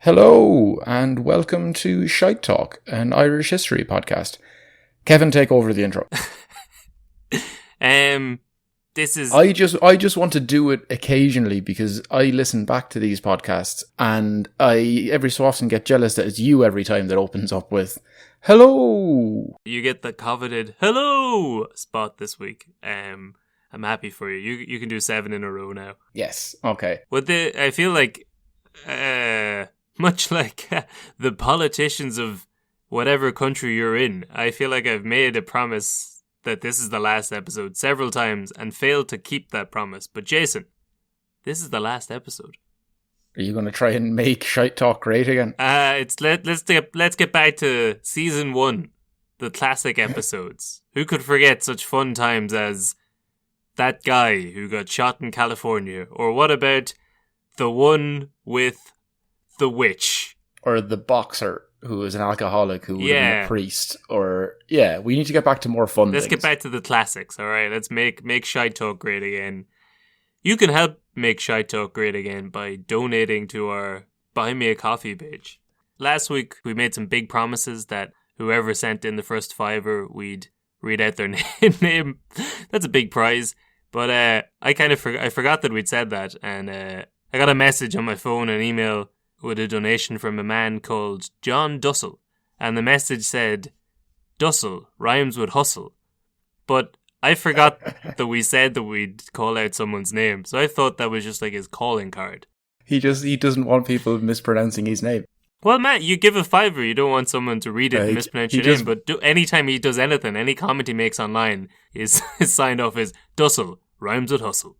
Hello, and welcome to Shite Talk, an Irish history podcast. Kevin, take over the intro. This is... I just want to do it occasionally because I listen back to these podcasts and I every so often get jealous that it's you every time that opens up with hello. You get the coveted hello spot this week. I'm happy for you. You can do 7 in a row now. Yes, okay. I feel like... much like the politicians of whatever country you're in, I feel like I've made a promise that this is the last episode several times and failed to keep that promise. But Jason, this is the last episode. Are you going to try and make Shite Talk great again? Let's get back to season 1, the classic episodes. Who could forget such fun times as that guy who got shot in California? Or what about the one with the witch, or the boxer who was an alcoholic who would have been a priest, or we need to get back to more fun. Let's get back to the classics. All right, let's make Shite Talk great again. You can help make Shite Talk great again by donating to our Buy Me a Coffee page. Last week we made some big promises that whoever sent in the first $5, we'd read out their name. That's a big prize, but I forgot that we'd said that, and I got a message on my phone, an email, with a donation from a man called John Dussel. And the message said, Dussel rhymes with hustle. But I forgot that we said that we'd call out someone's name. So I thought that was just like his calling card. He doesn't want people mispronouncing his name. Well, Matt, you give a $5, you don't want someone to read it and mispronounce your name. But anytime he does anything, any comment he makes online is signed off as Dussel rhymes with hustle.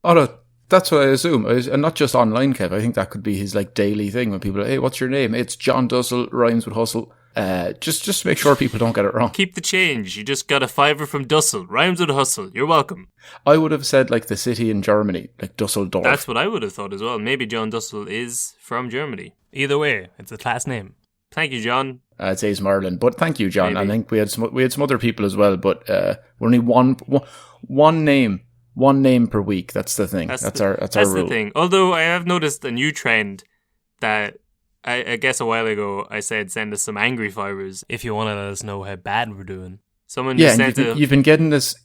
Oh, no. That's what I assume. And not just online, Kev. I think that could be his daily thing when people are, hey, what's your name? It's John Dussel, rhymes with hustle. Just to make sure people don't get it wrong. Keep the change. You just got a $5 from Dussel, rhymes with hustle. You're welcome. I would have said the city in Germany, like Dusseldorf. That's what I would have thought as well. Maybe John Dussel is from Germany. Either way, it's a class name. Thank you, John. I'd say it's Merlin, but thank you, John. Maybe. I think we had some other people as well, but we're only one name. One name per week. That's the thing. That's our rule. That's the thing. Although I have noticed a new trend that I guess a while ago I said send us some angry $5 if you want to let us know how bad we're doing. Someone just sent you've been getting this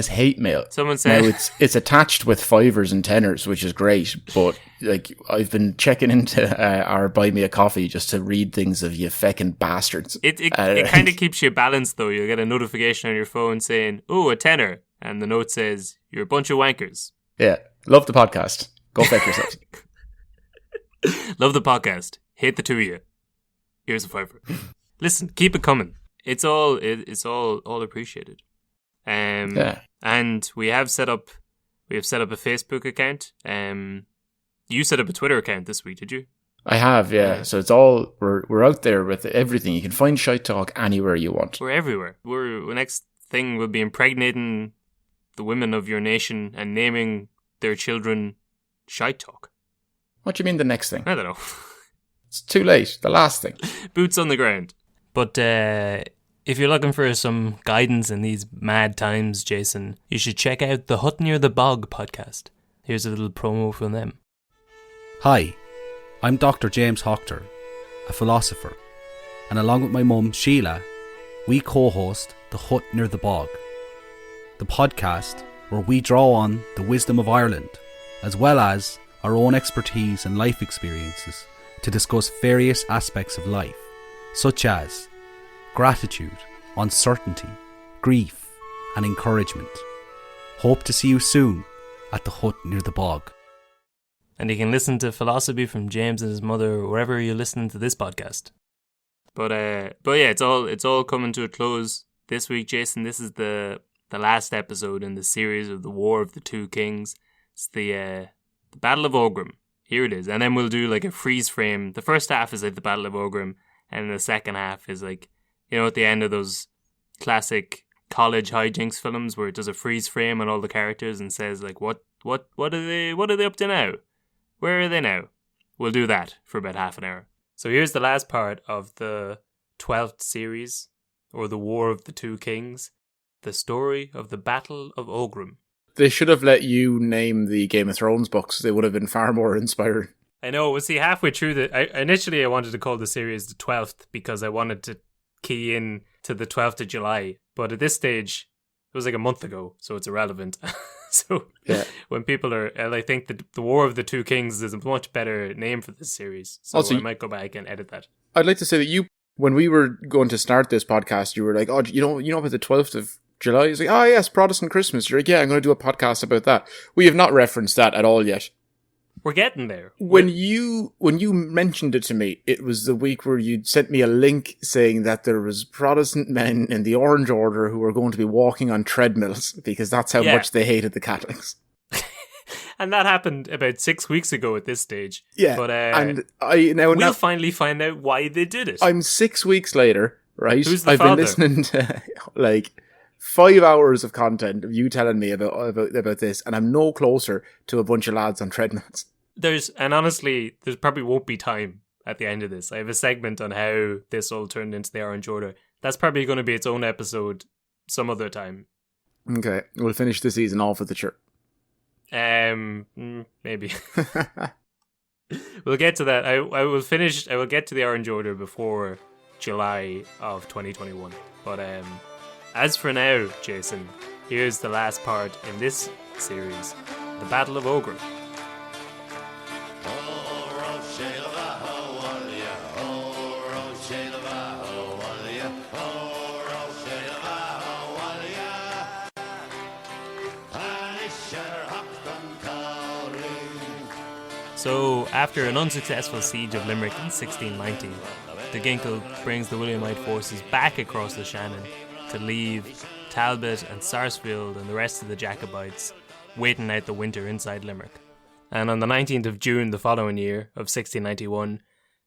hate mail. Someone said now it's attached with $5s and $10s, which is great. But I've been checking into our Buy Me a Coffee just to read things of you feckin' bastards. It kind of keeps you balanced though. You'll get a notification on your phone saying, "Oh, a $10," and the note says, "You're a bunch of wankers." Yeah, love the podcast. Go feck yourselves. Love the podcast. Hate the two of you. Here's a $5. Listen, keep it coming. It's all appreciated. And we have set up a Facebook account. You set up a Twitter account this week, did you? I have, yeah. So it's all we're out there with everything. You can find Shite Talk anywhere you want. We're everywhere. The next thing will be impregnating the women of your nation and naming their children Shite Talk. What do you mean the next thing? I don't know. It's too late. The last thing. Boots on the ground. But if you're looking for some guidance in these mad times, Jason, you should check out the Hut Near the Bog podcast. Here's a little promo from them. Hi, I'm Dr. James Hochter, a philosopher, and along with my mum Sheila, we co-host the Hut Near the Bog, the podcast where we draw on the wisdom of Ireland, as well as our own expertise and life experiences to discuss various aspects of life, such as gratitude, uncertainty, grief, and encouragement. Hope to see you soon at the Hut Near the Bog. And you can listen to philosophy from James and his mother wherever you're listening to this podcast. But yeah, it's all coming to a close this week, Jason. This is the last episode in the series of the War of the Two Kings. It's the Battle of Aughrim. Here it is. And then we'll do a freeze frame. The first half is the Battle of Aughrim, and the second half is at the end of those classic college hijinks films where it does a freeze frame on all the characters and says what are they up to now? Where are they now? We'll do that for about half an hour. So here's the last part of the 12th series, or the War of the Two Kings, the story of the Battle of Aughrim. They should have let you name the Game of Thrones books. They would have been far more inspiring. I know. We'll see halfway through initially I wanted to call the series the 12th because I wanted to key in to the 12th of July. But at this stage, it was like a month ago, so it's irrelevant. So when people are, and I think that the War of the Two Kings is a much better name for this series. So also, I might go back and edit that. I'd like to say that when we were going to start this podcast, you were like, oh, you know about the 12th of July? It's like, oh yes, Protestant Christmas. You're like, yeah, I'm going to do a podcast about that. We have not referenced that at all yet. We're getting there. When you mentioned it to me, it was the week where you'd sent me a link saying that there was Protestant men in the Orange Order who were going to be walking on treadmills because that's how much they hated the Catholics. And that happened about 6 weeks ago at this stage. Yeah, but and we'll finally find out why they did it. I'm 6 weeks later, right? Who's the I've father? Been listening to like 5 hours of content of you telling me about this, and I'm no closer to a bunch of lads on treadmills. Honestly, there probably won't be time at the end of this. I have a segment on how this all turned into the Orange Order. That's probably going to be its own episode some other time. Okay, we'll finish the season off with the church. Maybe. We'll get to that. I will get to the Orange Order before July of 2021. But as for now, Jason, here's the last part in this series, the Battle of Aughrim. So, after an unsuccessful siege of Limerick in 1690, de Ginkle brings the Williamite forces back across the Shannon to leave Talbot and Sarsfield and the rest of the Jacobites waiting out the winter inside Limerick. And on the 19th of June the following year of 1691,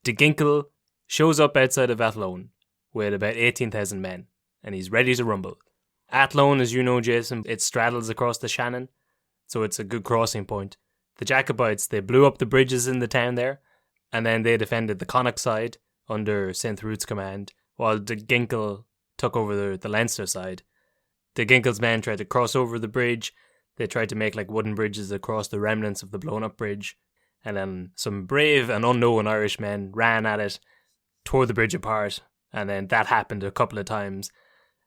de Ginkle shows up outside of Athlone with about 18,000 men, and he's ready to rumble. Athlone, as you know, Jason, it straddles across the Shannon, so it's a good crossing point. The Jacobites, they blew up the bridges in the town there, and then they defended the Connacht side under St. Ruth's command, while de Ginkle took over the Leinster side. De Ginkle's men tried to cross over the bridge. They tried to make like wooden bridges across the remnants of the blown up bridge, and then some brave and unknown Irish men ran at it, tore the bridge apart, and then that happened a couple of times.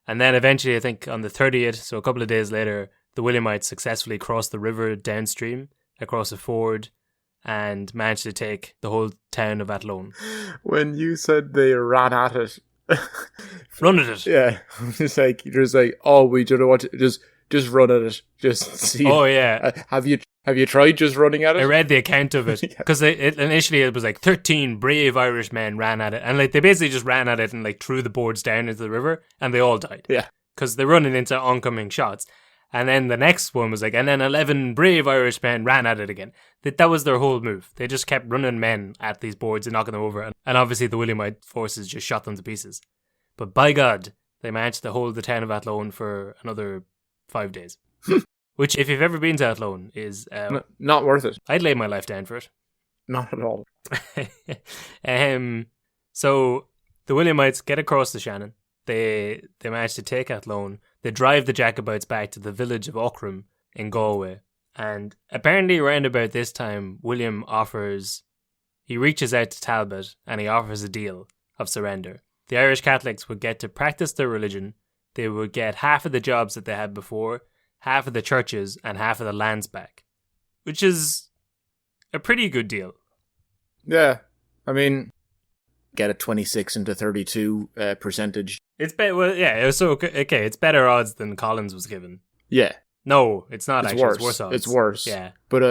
And then eventually, I think on the 30th, so a couple of days later, the Williamites successfully crossed the river downstream across a ford and managed to take the whole town of Athlone. When you said they ran at it, run at it. Yeah, it's like you're just like, oh, we don't know what to, just run at it. Just see. Oh yeah. Have you tried just running at it? I read the account of it because initially it was like 13 brave Irish men ran at it, and like they basically just ran at it and like threw the boards down into the river, and they all died. Yeah, because they're running into oncoming shots. And then the next one was like, and then 11 brave Irish men ran at it again. That was their whole move. They just kept running men at these boards and knocking them over. And obviously the Williamite forces just shot them to pieces. But by God, they managed to hold the town of Athlone for another 5 days. Which, if you've ever been to Athlone, is... not worth it. I'd lay my life down for it. Not at all. So the Williamites get across the Shannon. They manage to take Athlone. They drive the Jacobites back to the village of Aughrim in Galway. And apparently around about this time, William reaches out to Talbot and he offers a deal of surrender. The Irish Catholics would get to practice their religion. They would get half of the jobs that they had before, half of the churches, and half of the lands back. Which is a pretty good deal. Yeah. I mean, get a 26 into 32 percentage. It's it's better odds than Collins was given. Yeah. No, it's not. It's actually. worse. It's worse odds. It's worse. Yeah. But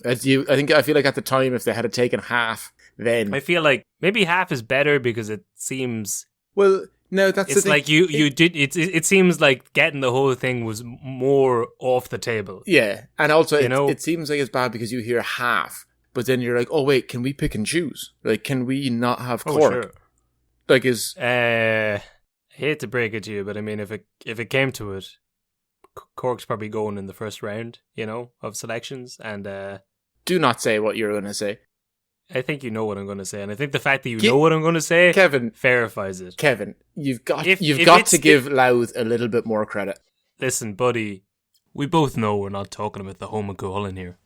I feel like at the time, if they had taken half, then I feel like maybe half is better because it seems. Well, no, that's it's the thing. Like it seems like getting the whole thing was more off the table. Yeah, and also it seems like it's bad because you hear half, but then you're like, oh wait, can we pick and choose? Like, can we not have Cork? Oh, sure. Like, I hate to break it to you, but I mean, if it came to it, Cork's probably going in the first round, of selections, and do not say what you're going to say. I think you know what I'm going to say, and I think the fact that you know what I'm going to say, Kevin, verifies it. Kevin, you've got to give Louth a little bit more credit. Listen, buddy, we both know we're not talking about the home of Cuchulainn here.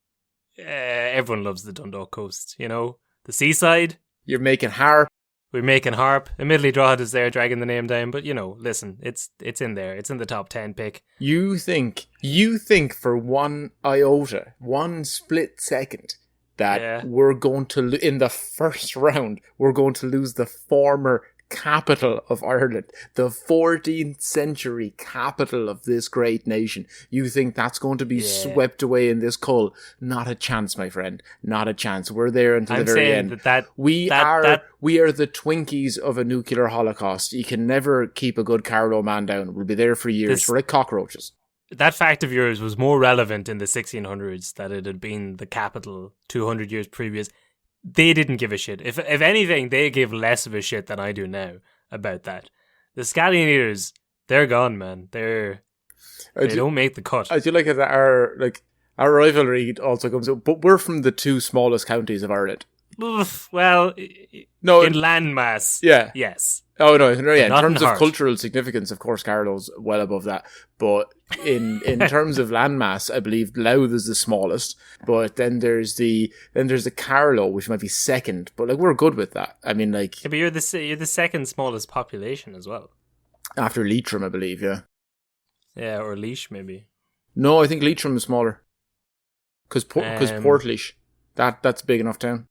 everyone loves the Dundalk coast, you know? The seaside. You're making harp. We're making harp. Admittedly, Drogheda is there dragging the name down, but you know, listen, it's in there. It's in the top 10 pick. You think for one iota, one split second, that we're going to, in the first round, we're going to lose the former capital of Ireland, the 14th century capital of this great nation. You think that's going to be swept away in this cull? Not a chance, my friend. Not a chance. We're there until the very end. We are the Twinkies of a nuclear holocaust. You can never keep a good Carlow man down. We'll be there for years. We're like cockroaches. That fact of yours was more relevant in the 1600s, that it had been the capital 200 years previous. They didn't give a shit. If anything, they give less of a shit than I do now about that. The Scallion Eaters, they're gone, man. They don't make the cut. I feel like our rivalry also comes up, but we're from the two smallest counties of Ireland. Well, no, in landmass, yes. Oh no, in terms of cultural significance, of course, Carlow's well above that. But in terms of landmass, I believe Louth is the smallest. But then there's the Carlow, which might be second. But like, we're good with that. I mean, like, but you're the second smallest population as well, after Leitrim, I believe. Yeah, or Laois maybe. No, I think Leitrim is smaller because Portlaoise, that's a big enough town.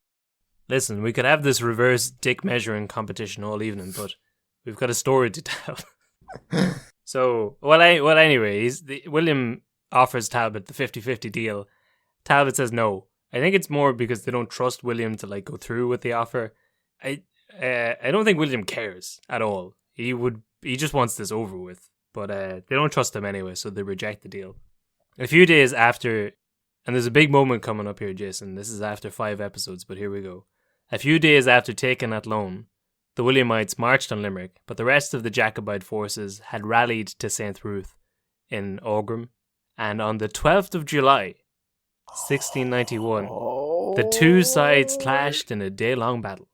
Listen, we could have this reverse dick measuring competition all evening, but we've got a story to tell. So, anyway, William offers Talbot the 50-50 deal. Talbot says no. I think it's more because they don't trust William to go through with the offer. I don't think William cares at all. He just wants this over with, but they don't trust him anyway, so they reject the deal. A few days after, and there's a big moment coming up here, Jason. This is after 5 episodes, but here we go. A few days after taking Athlone, the Williamites marched on Limerick, but the rest of the Jacobite forces had rallied to St. Ruth in Aughrim, and on the 12th of July, 1691, the two sides clashed in a day-long battle.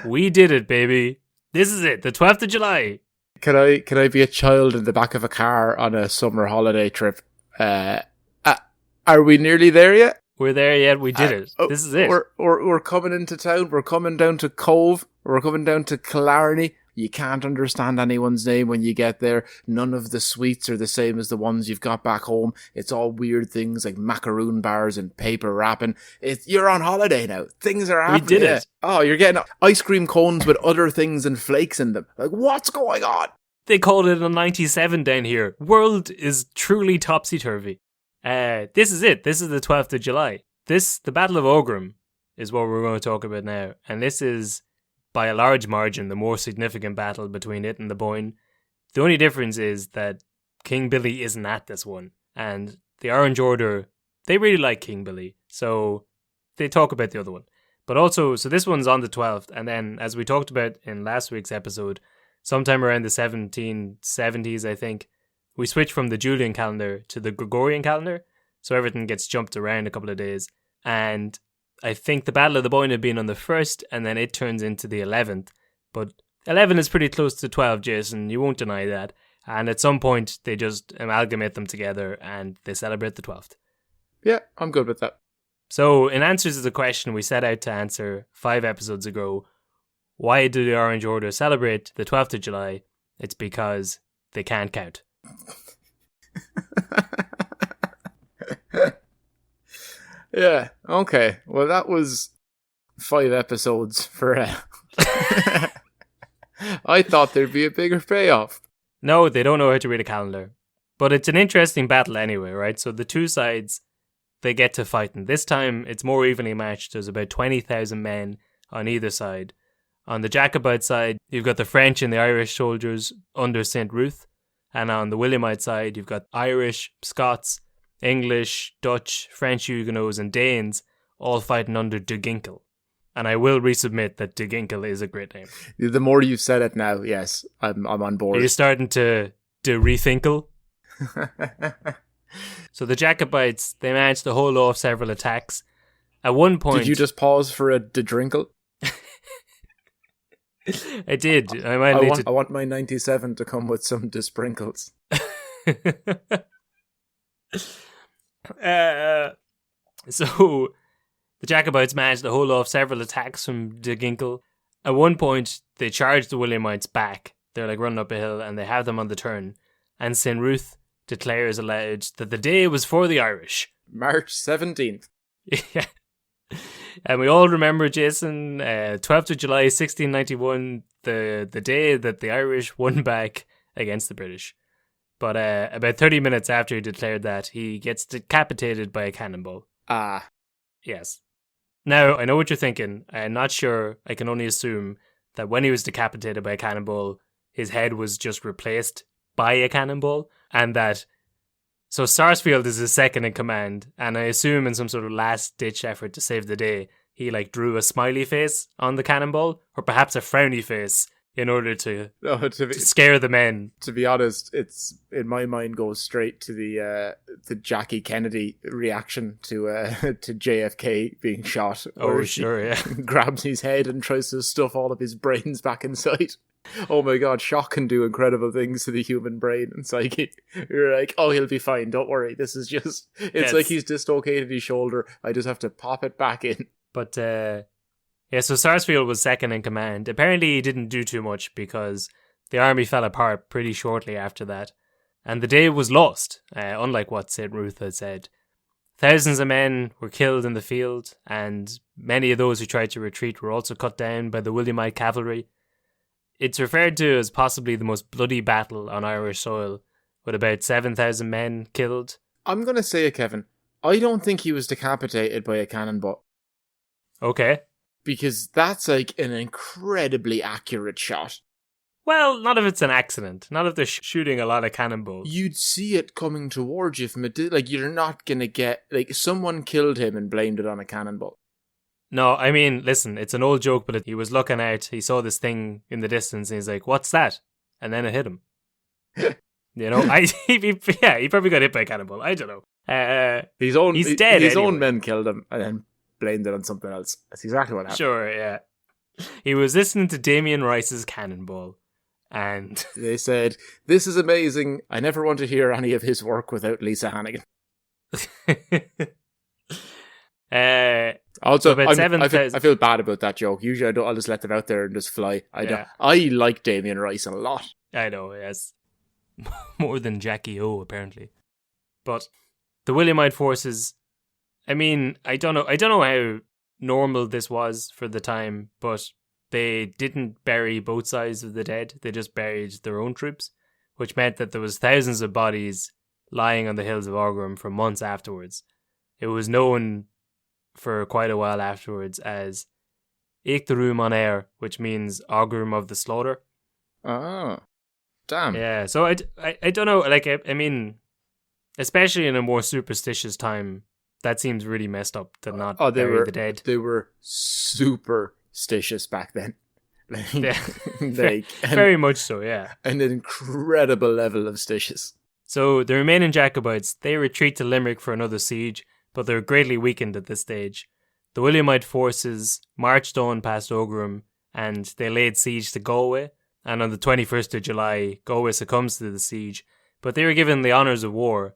We did it, baby. This is it, the 12th of July. Can I be a child in the back of a car on a summer holiday trip? Are we nearly there yet? We're there yet. We did it. This is it. We're coming into town. We're coming down to Cove. We're coming down to Killarney. You can't understand anyone's name when you get there. None of the sweets are the same as the ones you've got back home. It's all weird things like macaroon bars and paper wrapping. You're on holiday now. Things are happening. We did it. Oh, you're getting ice cream cones with other things and flakes in them. Like, what's going on? They called it a 97 down here. World is truly topsy-turvy. This is it. This is the 12th of July. The Battle of Aughrim is what we're going to talk about now. And this is, by a large margin, the more significant battle between it and the Boyne. The only difference is that King Billy isn't at this one. And the Orange Order, they really like King Billy. So they talk about the other one. But also, so this one's on the 12th. And then, as we talked about in last week's episode, sometime around the 1770s, I think, we switch from the Julian calendar to the Gregorian calendar, so everything gets jumped around a couple of days. And I think the Battle of the Boyne had been on the 1st, and then it turns into the 11th. But 11 is pretty close to 12, Jason, you won't deny that. And at some point, they just amalgamate them together, and they celebrate the 12th. Yeah, I'm good with that. So, in answer to the question we set out to answer 5 episodes ago, why do the Orange Order celebrate the 12th of July? It's because they can't count. Yeah, okay. Well, that was 5 episodes for I thought there'd be a bigger payoff. No, they don't know how to read a calendar. But it's an interesting battle anyway, right? So the two sides, they get to fighting. This time, it's more evenly matched. There's about 20,000 men on either side. On the Jacobite side, you've got the French and the Irish soldiers under St. Ruth. And on the Williamite side, you've got Irish, Scots, English, Dutch, French Huguenots and Danes all fighting under De Ginkle. And I will resubmit that De Ginkle is a great name. The more you've said it now, yes, I'm on board. Are you starting to rethinkle? So the Jacobites, they managed to hold off several attacks. At one point... Did you just pause for a De Drinkle? I did. I want my 97 to come with some Disprinkles. So The Jacobites managed to hold off several attacks from De Ginkle. At one point, they charged the Williamites back. They're like running up a hill and they have them on the turn. And St. Ruth declares aloud that the day was for the Irish. March 17th. Yeah. And we all remember, Jason, 12th of July 1691, the day that the Irish won back against the British. But about 30 minutes after he declared that, he gets decapitated by a cannonball. Ah. Yes. Now, I know what you're thinking. I'm not sure. I can only assume that when he was decapitated by a cannonball, his head was just replaced by a cannonball. And that... So Sarsfield is his second in command. And I assume in some sort of last-ditch effort to save the day, he like drew a smiley face on the cannonball. Or perhaps a frowny face in order to scare the men. To be honest, it's in my mind goes straight to the Jackie Kennedy reaction to JFK being shot. Oh, sure, yeah. Grabs his head and tries to stuff all of his brains back inside. Oh my god, shock can do incredible things to the human brain and psyche. You're like, oh, he'll be fine, don't worry. This is just... It's like he's dislocated his shoulder. I just have to pop it back in. But, yeah, so Sarsfield was second in command. Apparently he didn't do too much because the army fell apart pretty shortly after that. And the day was lost, unlike what St. Ruth had said. Thousands of men were killed in the field, and many of those who tried to retreat were also cut down by the Williamite cavalry. It's referred to as possibly the most bloody battle on Irish soil, with about 7,000 men killed. I'm going to say it, Kevin. I don't think he was decapitated by a cannonball. Okay. Because that's like an incredibly accurate shot. Well, not if it's an accident. Not if they're shooting a lot of cannonballs. You'd see it coming towards you from a... Like, you're not going to get... Like, someone killed him and blamed it on a cannonball. No, I mean, listen, it's an old joke, but he was looking out, he saw this thing in the distance, and he's like, what's that? And then it hit him. You know, he probably got hit by a cannonball. I don't know. He's dead His anyway. own men killed him and then blamed it on something else. That's exactly what happened. Sure, yeah. He was listening to Damien Rice's Cannonball, and... They said, this is amazing. I never want to hear any of his work without Lisa Hannigan. Also, I feel bad about that joke. Usually I'll just let them out there and just fly. I like Damien Rice a lot. I know, yes. More than Jackie O, apparently. But the Williamite forces, I mean, I don't know how normal this was for the time, but they didn't bury both sides of the dead. They just buried their own troops, which meant that there was thousands of bodies lying on the hills of Aughrim for months afterwards. It was known for quite a while afterwards as Eichtarum on Air, which means Aughrim of the Slaughter. Oh, damn. Yeah, so I don't know, like, I mean, especially in a more superstitious time, that seems really messed up to not bury the dead. They were superstitious back then. Very much so, yeah. An incredible level of stitious. So the remaining Jacobites, they retreat to Limerick for another siege, but they're greatly weakened at this stage. The Williamite forces marched on past Aughrim, and they laid siege to Galway, and on the 21st of July, Galway succumbs to the siege, but they were given the honours of war.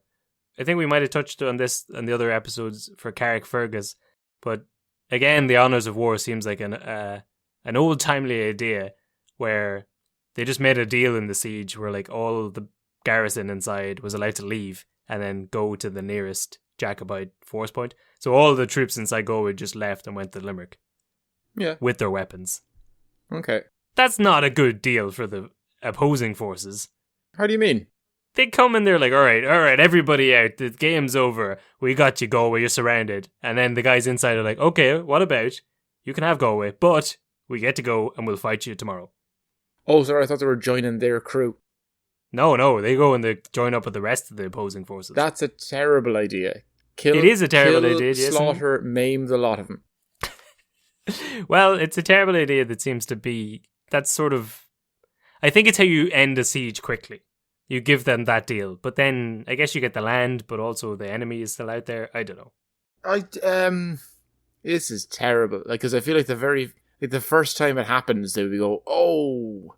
I think we might have touched on this in the other episodes for Carrickfergus, but again, the honours of war seems like an old-timely idea, where they just made a deal in the siege where like all the garrison inside was allowed to leave, and then go to the nearest Jacobite force point. So all the troops inside Galway just left and went to Limerick. Yeah. With their weapons. Okay. That's not a good deal for the opposing forces. How do you mean? They come in there like, all right, everybody out. The game's over. We got you, Galway. You're surrounded. And then the guys inside are like, okay, what about? You can have Galway, but we get to go and we'll fight you tomorrow. Oh, sorry, I thought they were joining their crew. No, they go and they join up with the rest of the opposing forces. That's a terrible idea. It is a terrible idea, Jason. Slaughter, maim the lot of them. Well, it's a terrible idea that seems to be... That's sort of... I think it's how you end a siege quickly. You give them that deal. But then, I guess you get the land, but also the enemy is still out there. I don't know. This is terrible. Like, because I feel like the first time it happens, they would go, oh...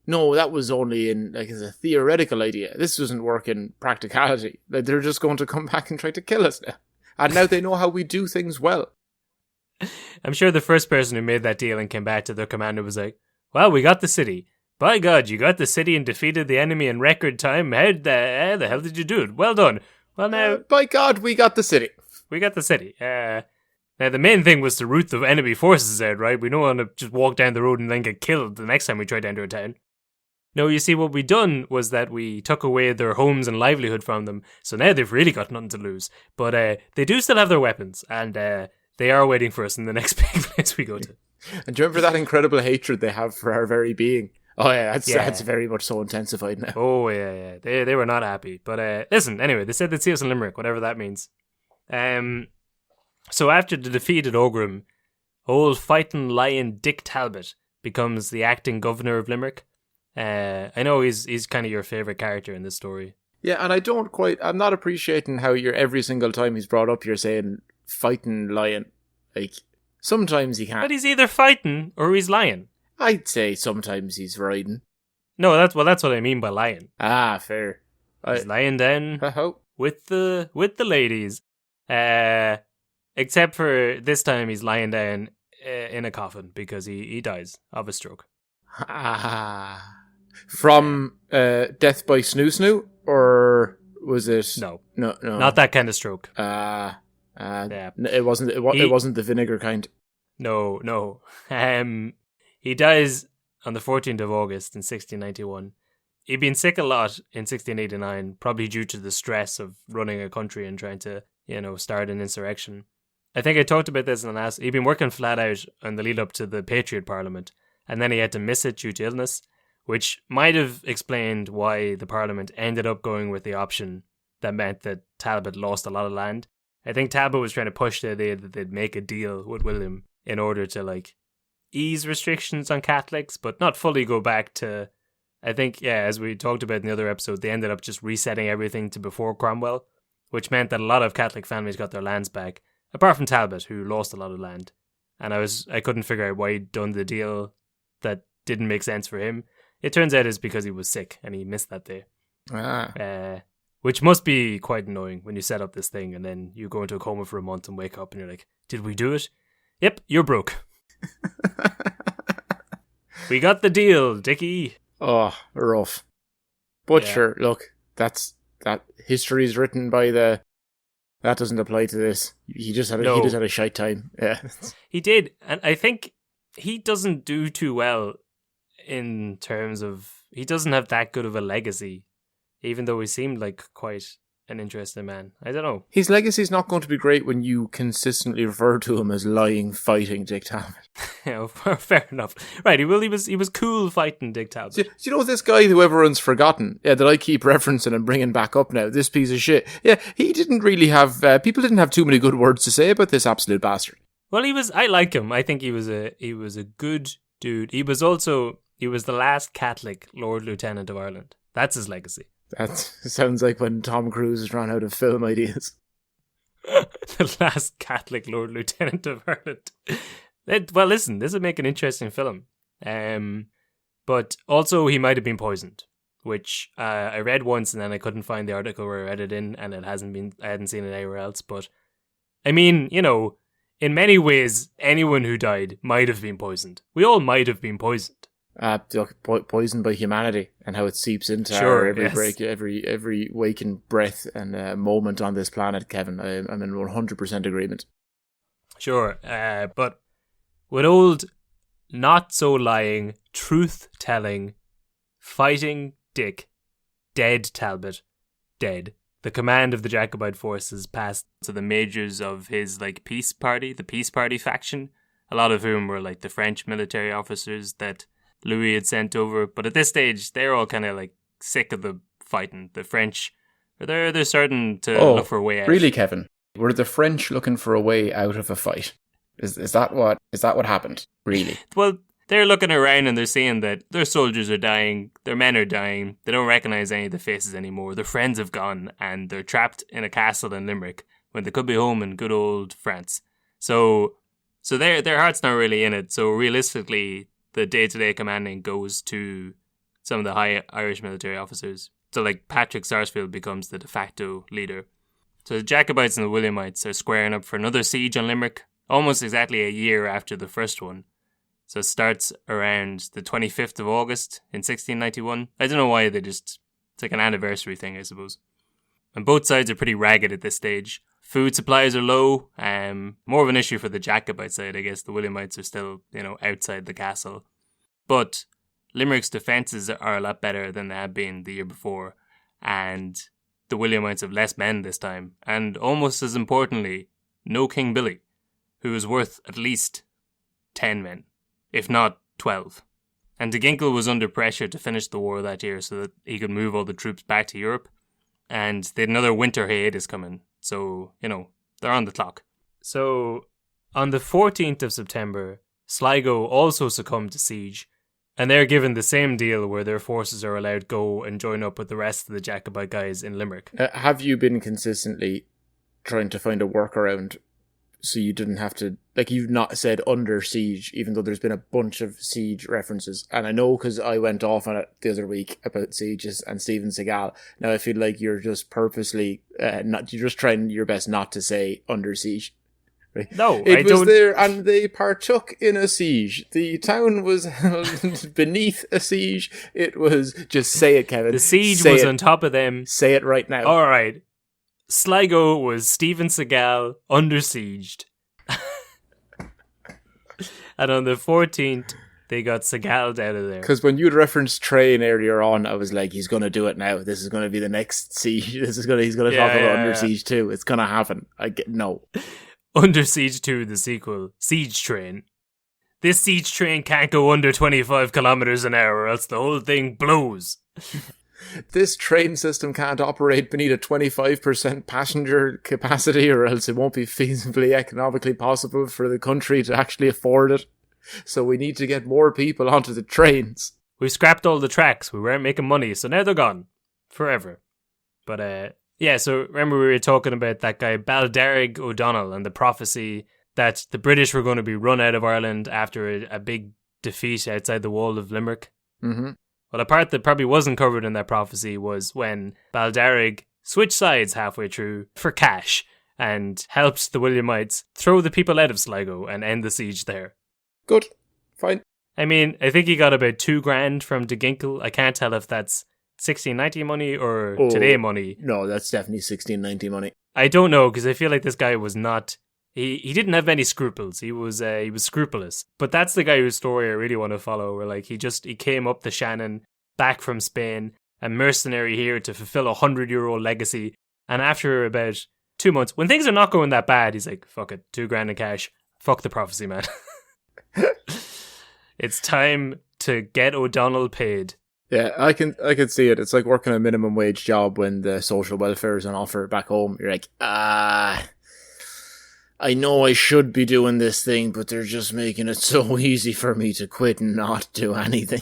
No, that was only as a theoretical idea. This doesn't work in practicality. Like, they're just going to come back and try to kill us now. And now they know how we do things well. I'm sure the first person who made that deal and came back to their commander was like, well, we got the city. By God, you got the city and defeated the enemy in record time. How the hell did you do it? Well done. Well, now... by God, we got the city. We got the city. Now, the main thing was to root the enemy forces out, right? We don't want to just walk down the road and then get killed the next time we try to enter a town. No, you see, what we done was that we took away their homes and livelihood from them, so now they've really got nothing to lose. But they do still have their weapons, and they are waiting for us in the next big place we go to. And do you remember that incredible hatred they have for our very being? Oh yeah, that's very much so intensified now. Oh yeah. They were not happy. But listen, anyway, they said they'd see us in Limerick, whatever that means. So after the defeat at Aughrim, old fighting lion Dick Talbot becomes the acting governor of Limerick. I know he's kind of your favourite character in this story. Yeah, and I'm not appreciating how every single time he's brought up, you're saying fighting lion. Like, sometimes he can't. But he's either fighting or he's lying. I'd say sometimes he's riding. No, that's what I mean by lying. Ah, fair. He's lying down with the ladies. Except for this time he's lying down in a coffin because he dies of a stroke. Ah. From Death by Snoo Snoo, or was it? No, not that kind of stroke. Yeah. It wasn't the vinegar kind. No. He dies on the 14th of August in 1691. He'd been sick a lot in 1689, probably due to the stress of running a country and trying to, start an insurrection. I think I talked about this in the last. He'd been working flat out on the lead up to the Patriot Parliament, and then he had to miss it due to illness, which might have explained why the Parliament ended up going with the option that meant that Talbot lost a lot of land. I think Talbot was trying to push the idea that they'd make a deal with William in order to, ease restrictions on Catholics, but not fully go back to... I think, as we talked about in the other episode, they ended up just resetting everything to before Cromwell, which meant that a lot of Catholic families got their lands back, apart from Talbot, who lost a lot of land. And I couldn't figure out why he'd done the deal that didn't make sense for him. It turns out it's because he was sick and he missed that day. Which must be quite annoying when you set up this thing and then you go into a coma for a month and wake up and you're like, did we do it? Yep, you're broke. We got the deal, Dickie. Oh, rough. But sure, look, that history's written by that doesn't apply to this. He just had a shite time. Yeah. He did, and I think he doesn't do too well in terms of, he doesn't have that good of a legacy, even though he seemed like quite an interesting man. I don't know. His legacy's not going to be great when you consistently refer to him as lying, fighting Dick Talbot. Fair enough. Right, he was cool fighting Dick Talbot. Do you know this guy who everyone's forgotten? Yeah, that I keep referencing and bringing back up now. This piece of shit. Yeah, he didn't really have... people didn't have too many good words to say about this absolute bastard. Well, I like him. I think he was a good dude. He was the last Catholic Lord Lieutenant of Ireland. That's his legacy. That sounds like when Tom Cruise has run out of film ideas. The last Catholic Lord Lieutenant of Ireland. Well, listen, this would make an interesting film. But also he might have been poisoned, which I read once and then I couldn't find the article where I read it in, and I hadn't seen it anywhere else. But I mean, in many ways, anyone who died might have been poisoned. We all might have been poisoned. Poisoned by humanity and how it seeps into every waking breath and moment on this planet, Kevin. I'm in 100% agreement. Sure, but with old, not so lying, truth-telling, fighting Dick, dead Talbot, dead, the command of the Jacobite forces passed to the majors of his peace party, the Peace Party faction, a lot of whom were the French military officers that Louis had sent over, but at this stage they're all kind of sick of the fighting. The French, they're starting to look for a way out. Really, Kevin? Were the French looking for a way out of a fight? Is that what happened? Really? Well, they're looking around and they're seeing that their soldiers are dying, their men are dying, they don't recognise any of the faces anymore, their friends have gone, and they're trapped in a castle in Limerick when they could be home in good old France. So their heart's not really in it. So realistically, the day-to-day commanding goes to some of the high Irish military officers. So Patrick Sarsfield becomes the de facto leader. So the Jacobites and the Williamites are squaring up for another siege on Limerick. almost exactly a year after the first one. So it starts around the 25th of August in 1691. I don't know why it's like an anniversary thing, I suppose. And both sides are pretty ragged at this stage. Food supplies are low. More of an issue for the Jacobite side, I guess. The Williamites are still, outside the castle. But Limerick's defences are a lot better than they had been the year before. And the Williamites have less men this time. And almost as importantly, no King Billy, who is worth at least 10 men, if not 12. And de Ginkle was under pressure to finish the war that year so that he could move all the troops back to Europe. And they had another winter hiatus coming. So, they're on the clock. So, on the 14th of September, Sligo also succumbed to siege. And they're given the same deal where their forces are allowed to go and join up with the rest of the Jacobite guys in Limerick. Have you been consistently trying to find a workaround so you didn't have to, like, you've not said under siege, even though there's been a bunch of siege references. And I know because I went off on it the other week about sieges and Steven Seagal. Now I feel like you're just purposely, you're just trying your best not to say under siege. Right? No, it was there, and they partook in a siege. The town was beneath a siege. It was, just say it, Kevin. The siege was on top of them. Say it right now. All right. Sligo was Steven Seagal under sieged. And on the 14th, they got Seagal'd out of there. Because when you'd referenced Train earlier on, I was like, he's going to do it now. This is going to be the next siege. He's going to talk about Under Siege 2. It's going to happen. No. Under Siege 2, the sequel, Siege Train. This siege train can't go under 25 kilometers an hour or else the whole thing blows. This train system can't operate beneath a 25% passenger capacity or else it won't be feasibly economically possible for the country to actually afford it. So we need to get more people onto the trains. We scrapped all the tracks. We weren't making money, so now they're gone. Forever. But, yeah, so remember we were talking about that guy Baldarrig O'Donnell and the prophecy that the British were going to be run out of Ireland after a big defeat outside the wall of Limerick? Mm-hmm. Well, a part that probably wasn't covered in that prophecy was when Baldarrig switched sides halfway through for cash and helped the Williamites throw the people out of Sligo and end the siege there. Good. Fine. I mean, I think he got about $2,000 from de Ginkle. I can't tell if that's 1690 money or today money. No, that's definitely 1690 money. I don't know, because I feel like this guy was not... He didn't have any scruples. He was scrupulous. But that's the guy whose story I really want to follow, where like he came up the Shannon, back from Spain, a mercenary here to fulfill a 100-year-old legacy. And after about 2 months, when things are not going that bad, he's like, fuck it, $2,000 in cash. Fuck the prophecy, man. It's time to get O'Donnell paid. Yeah, I can see it. It's like working a minimum wage job when the social welfare is on offer back home. You're like, I know I should be doing this thing, but they're just making it so easy for me to quit and not do anything.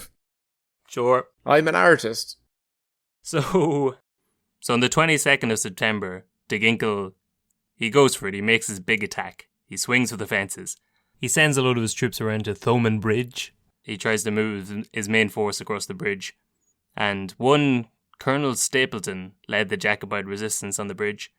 Sure. I'm an artist. So on the 22nd of September, de Ginkle, he goes for it. He makes his big attack. He swings for the fences. He sends a load of his troops around to Thomond Bridge. He tries to move his main force across the bridge. And one Colonel Stapleton led the Jacobite resistance on the bridge.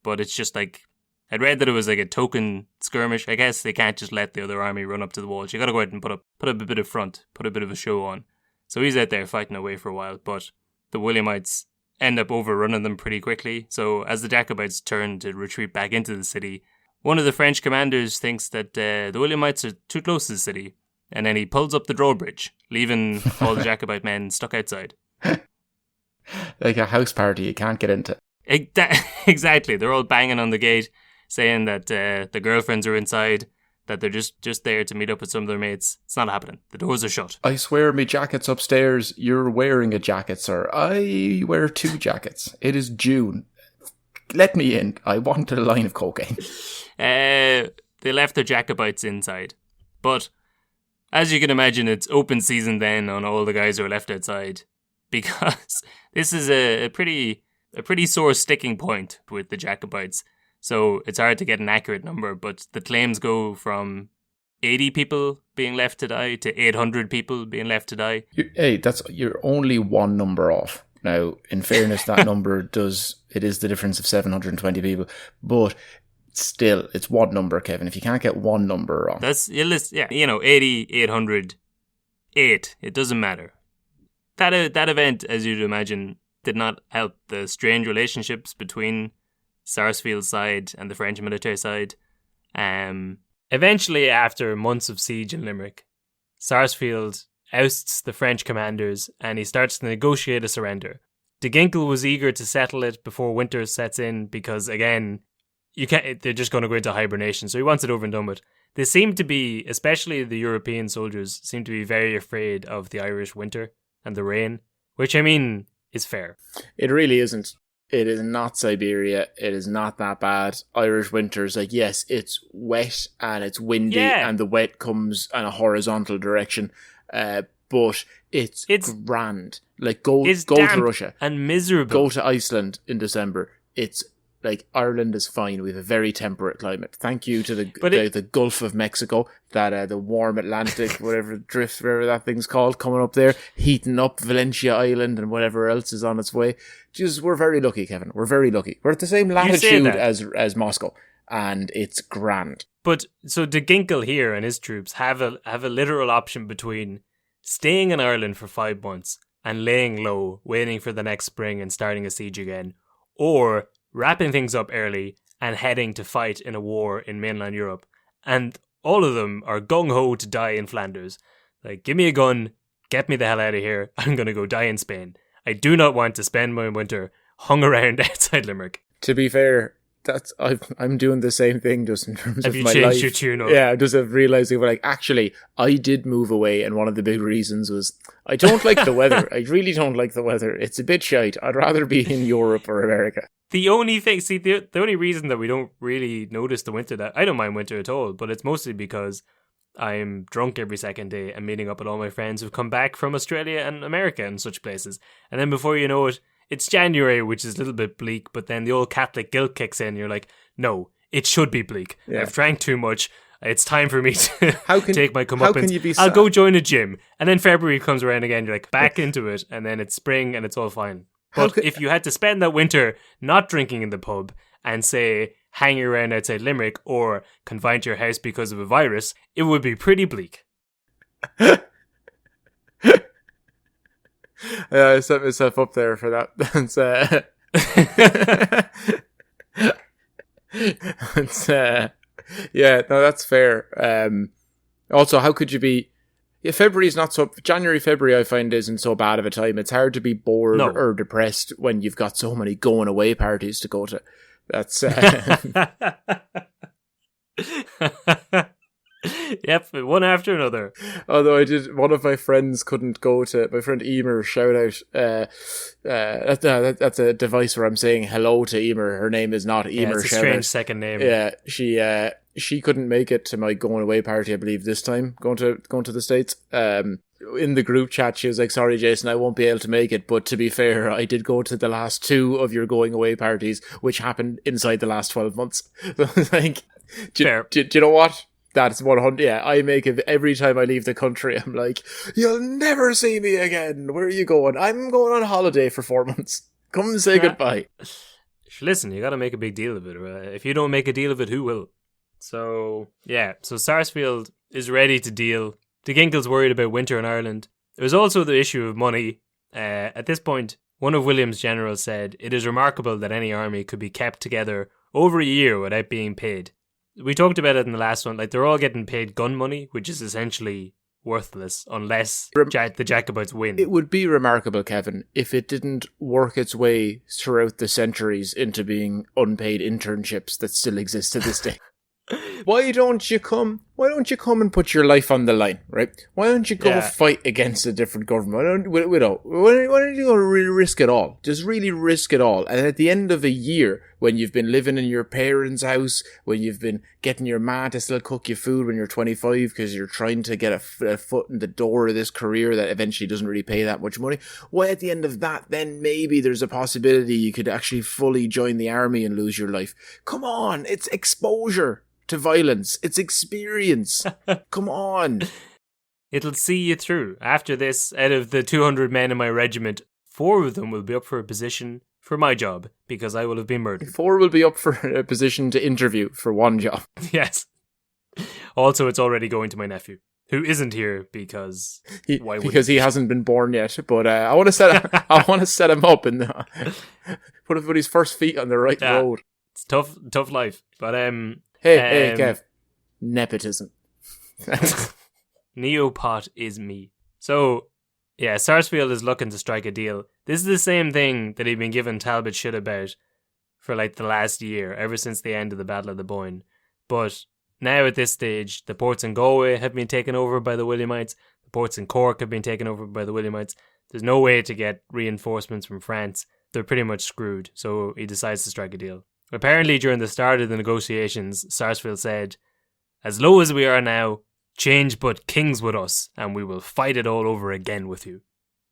But it's just like... I'd read that it was like a token skirmish. I guess they can't just let the other army run up to the walls. You got to go out and put up a bit of front, put a bit of a show on. So he's out there fighting away for a while, but the Williamites end up overrunning them pretty quickly. So as the Jacobites turn to retreat back into the city, one of the French commanders thinks that the Williamites are too close to the city, and then he pulls up the drawbridge, leaving all the Jacobite men stuck outside. Like a house party you can't get into. Exactly. They're all banging on the gate, saying that the girlfriends are inside, that they're just there to meet up with some of their mates. It's not happening. The doors are shut. I swear my jacket's upstairs. You're wearing a jacket, sir. I wear 2 jackets. It is June. Let me in. I want a line of cocaine. They left their Jacobites inside. But, as you can imagine, it's open season then on all the guys who are left outside. Because this is a pretty sore sticking point with the Jacobites. So it's hard to get an accurate number, but the claims go from 80 people being left to die to 800 people being left to die. You're only one number off. Now, in fairness, that number is the difference of 720 people, but still, it's one number, Kevin. If you can't get one number wrong. That's your list. Yeah, 80, 800, 8. It doesn't matter. That event, as you'd imagine, did not help the strained relationships between Sarsfield's side and the French military side. Eventually, after months of siege in Limerick, Sarsfield ousts the French commanders and he starts to negotiate a surrender. De Ginkle was eager to settle it before winter sets in because, again, they're just going to go into hibernation, so he wants it over and done with. They seem to be, especially the European soldiers, seem to be very afraid of the Irish winter and the rain, which, I mean, is fair. It really isn't. It is not Siberia. It is not that bad. Irish winters, like, yes, it's wet and it's windy and the wet comes in a horizontal direction, but it's grand. Like, go to Russia. And miserable. Go to Iceland in December. It's like, Ireland is fine. We have a very temperate climate. Thank you to the Gulf of Mexico, that the warm Atlantic, whatever that thing's called, coming up there, heating up Valencia Island and whatever else is on its way. Just, we're very lucky, Kevin. We're very lucky. We're at the same latitude as Moscow, and it's grand. But so De Ginkle here and his troops have a literal option between staying in Ireland for 5 months and laying low, waiting for the next spring and starting a siege again, or wrapping things up early and heading to fight in a war in mainland Europe. And all of them are gung-ho to die in Flanders. Like, give me a gun, get me the hell out of here, I'm going to go die in Spain. I do not want to spend my winter hung around outside Limerick. To be fair, I'm doing the same thing just in terms of my life. Have you changed your tune up? Yeah, just realising, like, actually, I did move away, and one of the big reasons was I don't like the weather. I really don't like the weather. It's a bit shite. I'd rather be in Europe or America. The only thing, the only reason that we don't really notice the winter, that I don't mind winter at all, but it's mostly because I'm drunk every second day and meeting up with all my friends who've come back from Australia and America and such places. And then before you know it, it's January, which is a little bit bleak, but then the old Catholic guilt kicks in. You're like, no, it should be bleak. Yeah. I've drank too much. It's time for me to take my comeuppance. How can you be sad? I'll go join a gym. And then February comes around again. You're like, back into it. And then it's spring and it's all fine. But if you had to spend that winter not drinking in the pub and, say, hanging around outside Limerick or confined to your house because of a virus, it would be pretty bleak. Yeah, I set myself up there for that. Yeah, no, that's fair. Also, how could you be... Yeah, February's not so... January, February, I find, isn't so bad of a time. It's hard to be bored or depressed when you've got so many going away parties to go to. That's... Yep, one after another. Although one of my friends couldn't go to... My friend Emer, shout out. That's a device where I'm saying hello to Emer. Her name is not Emer. Yeah, it's a strange second name. Yeah, she couldn't make it to my going away party, I believe, this time, going to the States. In the group chat, she was like, sorry, Jason, I won't be able to make it. But to be fair, I did go to the last 2 of your going away parties, which happened inside the last 12 months. So like, do you know what? That's 100. Yeah, I make it every time I leave the country. I'm like, you'll never see me again. Where are you going? I'm going on holiday for 4 months. Come and say goodbye. Listen, you got to make a big deal of it. If you don't make a deal of it, who will? So, yeah. So Sarsfield is ready to deal. De Ginkle's worried about winter in Ireland. There's also the issue of money. At this point, one of William's generals said, it is remarkable that any army could be kept together over a year without being paid. We talked about it in the last one. Like, they're all getting paid gun money, which is essentially worthless unless the Jacobites win. It would be remarkable, Kevin, if it didn't work its way throughout the centuries into being unpaid internships that still exist to this day. Why don't you come and put your life on the line, right? Why don't you go fight against a different government? Why don't you go risk it all? Just really risk it all. And at the end of a year, when you've been living in your parents' house, when you've been getting your ma to still cook you food when you're 25 because you're trying to get a foot in the door of this career that eventually doesn't really pay that much money, why at the end of that, then maybe there's a possibility you could actually fully join the army and lose your life. Come on, it's exposure to violence. It's experience. Come on. It'll see you through. After this, out of the 200 men in my regiment, 4 of them will be up for a position for my job, because I will have been murdered. 4 will be up for a position to interview for 1 job. Yes. Also, it's already going to my nephew, who isn't here because he hasn't been born yet. But I want to set him up and put his first feet on the right road. It's tough life. But hey, Kev, nepotism. Neopot is me. So yeah, Sarsfield is looking to strike a deal. This is the same thing that he'd been giving Talbot shit about for like the last year, ever since the end of the Battle of the Boyne. But now at this stage, the ports in Galway have been taken over by the Williamites. The ports in Cork have been taken over by the Williamites. There's no way to get reinforcements from France. They're pretty much screwed. So he decides to strike a deal. Apparently, during the start of the negotiations, Sarsfield said, "As low as we are now, change but kings with us, and we will fight it all over again with you."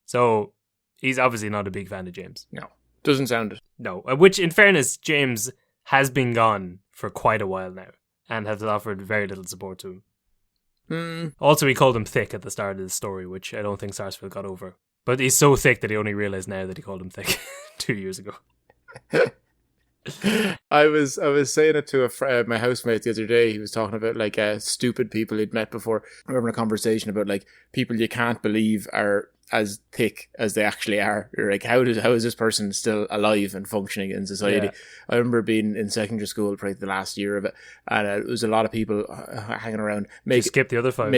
So he's obviously not a big fan of James. No, doesn't sound it. No, which in fairness, James has been gone for quite a while now and has offered very little support to him. Also, he called him thick at the start of the story, which I don't think Sarsfield got over. But he's so thick that he only realised now that he called him thick 2 years ago. I was saying it to my housemate the other day. He was talking about like stupid people he'd met before. We were having a conversation about like people you can't believe are as thick as they actually are. You're like, how is this person still alive and functioning in society? Yeah. I remember being in secondary school probably the last year of it, and it was a lot of people hanging around. Skip the other 5.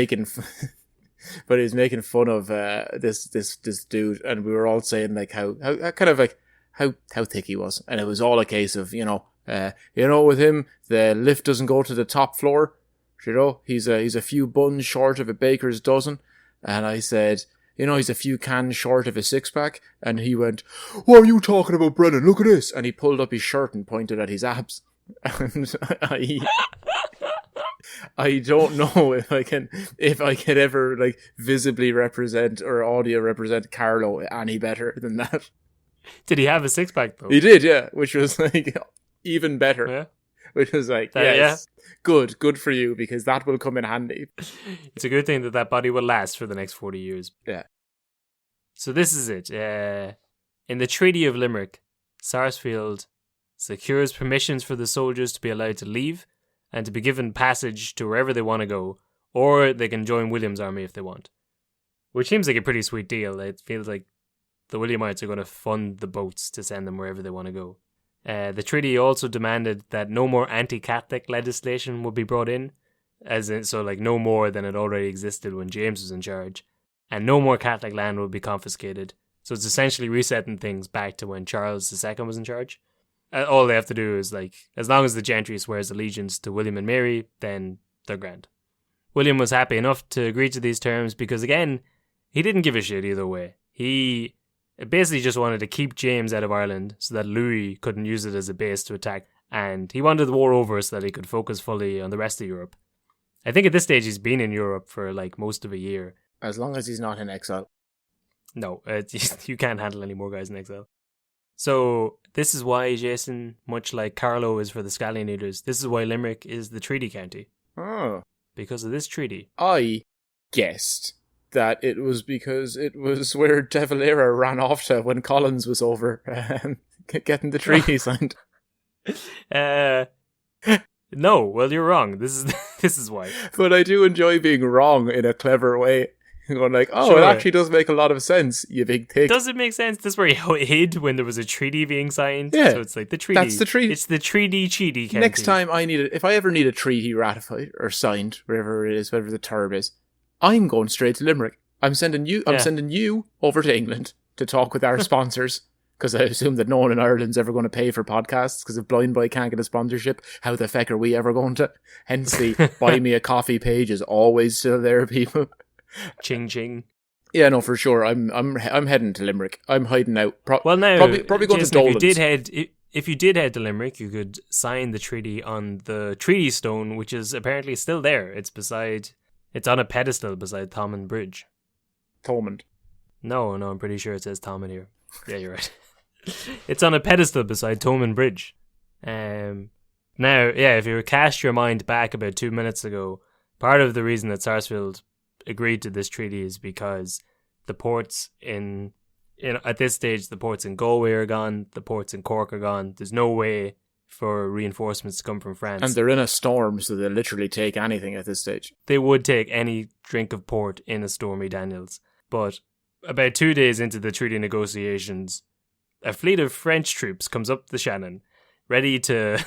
But he was making fun of this dude, and we were all saying like how kind of like how thick he was, and it was all a case of with him the lift doesn't go to the top floor. He's a few buns short of a baker's dozen, and I said, he's a few cans short of a 6-pack, and he went, "What are you talking about, Brennan? Look at this!" And he pulled up his shirt and pointed at his abs, and I don't know if I could ever like visibly represent or audio represent Carlo any better than that. Did he have a 6-pack though? He did, yeah, which was like even better. Yeah. Which was like, yes, good for you, because that will come in handy. It's a good thing that body will last for the next 40 years. Yeah. So this is it. In the Treaty of Limerick, Sarsfield secures permissions for the soldiers to be allowed to leave and to be given passage to wherever they want to go, or they can join William's army if they want. Which seems like a pretty sweet deal. It feels like the Williamites are going to fund the boats to send them wherever they want to go. The treaty also demanded that no more anti-Catholic legislation would be brought in, no more than it already existed when James was in charge, and no more Catholic land would be confiscated. So it's essentially resetting things back to when Charles II was in charge. All they have to do is, as long as the gentry swears allegiance to William and Mary, then they're grand. William was happy enough to agree to these terms because, again, he didn't give a shit either way. He basically just wanted to keep James out of Ireland so that Louis couldn't use it as a base to attack, and he wanted the war over so that he could focus fully on the rest of Europe. I think at this stage he's been in Europe for most of a year. As long as he's not in exile. No, you can't handle any more guys in exile. So this is why, Jason, much like Carlo is for the Scallion Eaters, this is why Limerick is the treaty county. Oh. Because of this treaty. I guessed that it was because it was where De Valera ran off to when Collins was over getting the treaty signed. No, well, you're wrong. This is why. But I do enjoy being wrong in a clever way. Going like, sure. It actually does make a lot of sense, you big thick. Does it make sense? This is where he hid when there was a treaty being signed. Yeah. So it's like the treaty. That's the treaty. It's the treaty. Next time if I ever need a treaty ratified or signed, wherever it is, whatever the term is, I'm going straight to Limerick. I'm sending you over to England to talk with our sponsors, because I assume that no one in Ireland's ever going to pay for podcasts, because if Blind Boy can't get a sponsorship, how the feck are we ever going to? Hence the buy me a coffee page is always still there, people. Ching ching. Yeah, no, for sure. I'm heading to Limerick. I'm hiding out. Probably going to Dolan's. If you did head to Limerick, you could sign the treaty on the Treaty Stone, which is apparently still there. It's on a pedestal beside Thomond Bridge. Thomond? No, I'm pretty sure it says Thomond here. Yeah, you're right. It's on a pedestal beside Thomond Bridge. Now, yeah, if you cast your mind back about 2 minutes ago, part of the reason that Sarsfield agreed to this treaty is because the ports in at this stage, the ports in Galway are gone, the ports in Cork are gone. There's no way for reinforcements to come from France. And they're in a storm, so they'll literally take anything at this stage. They would take any drink of port in a stormy Daniels. But about 2 days into the treaty negotiations, a fleet of French troops comes up the Shannon, ready to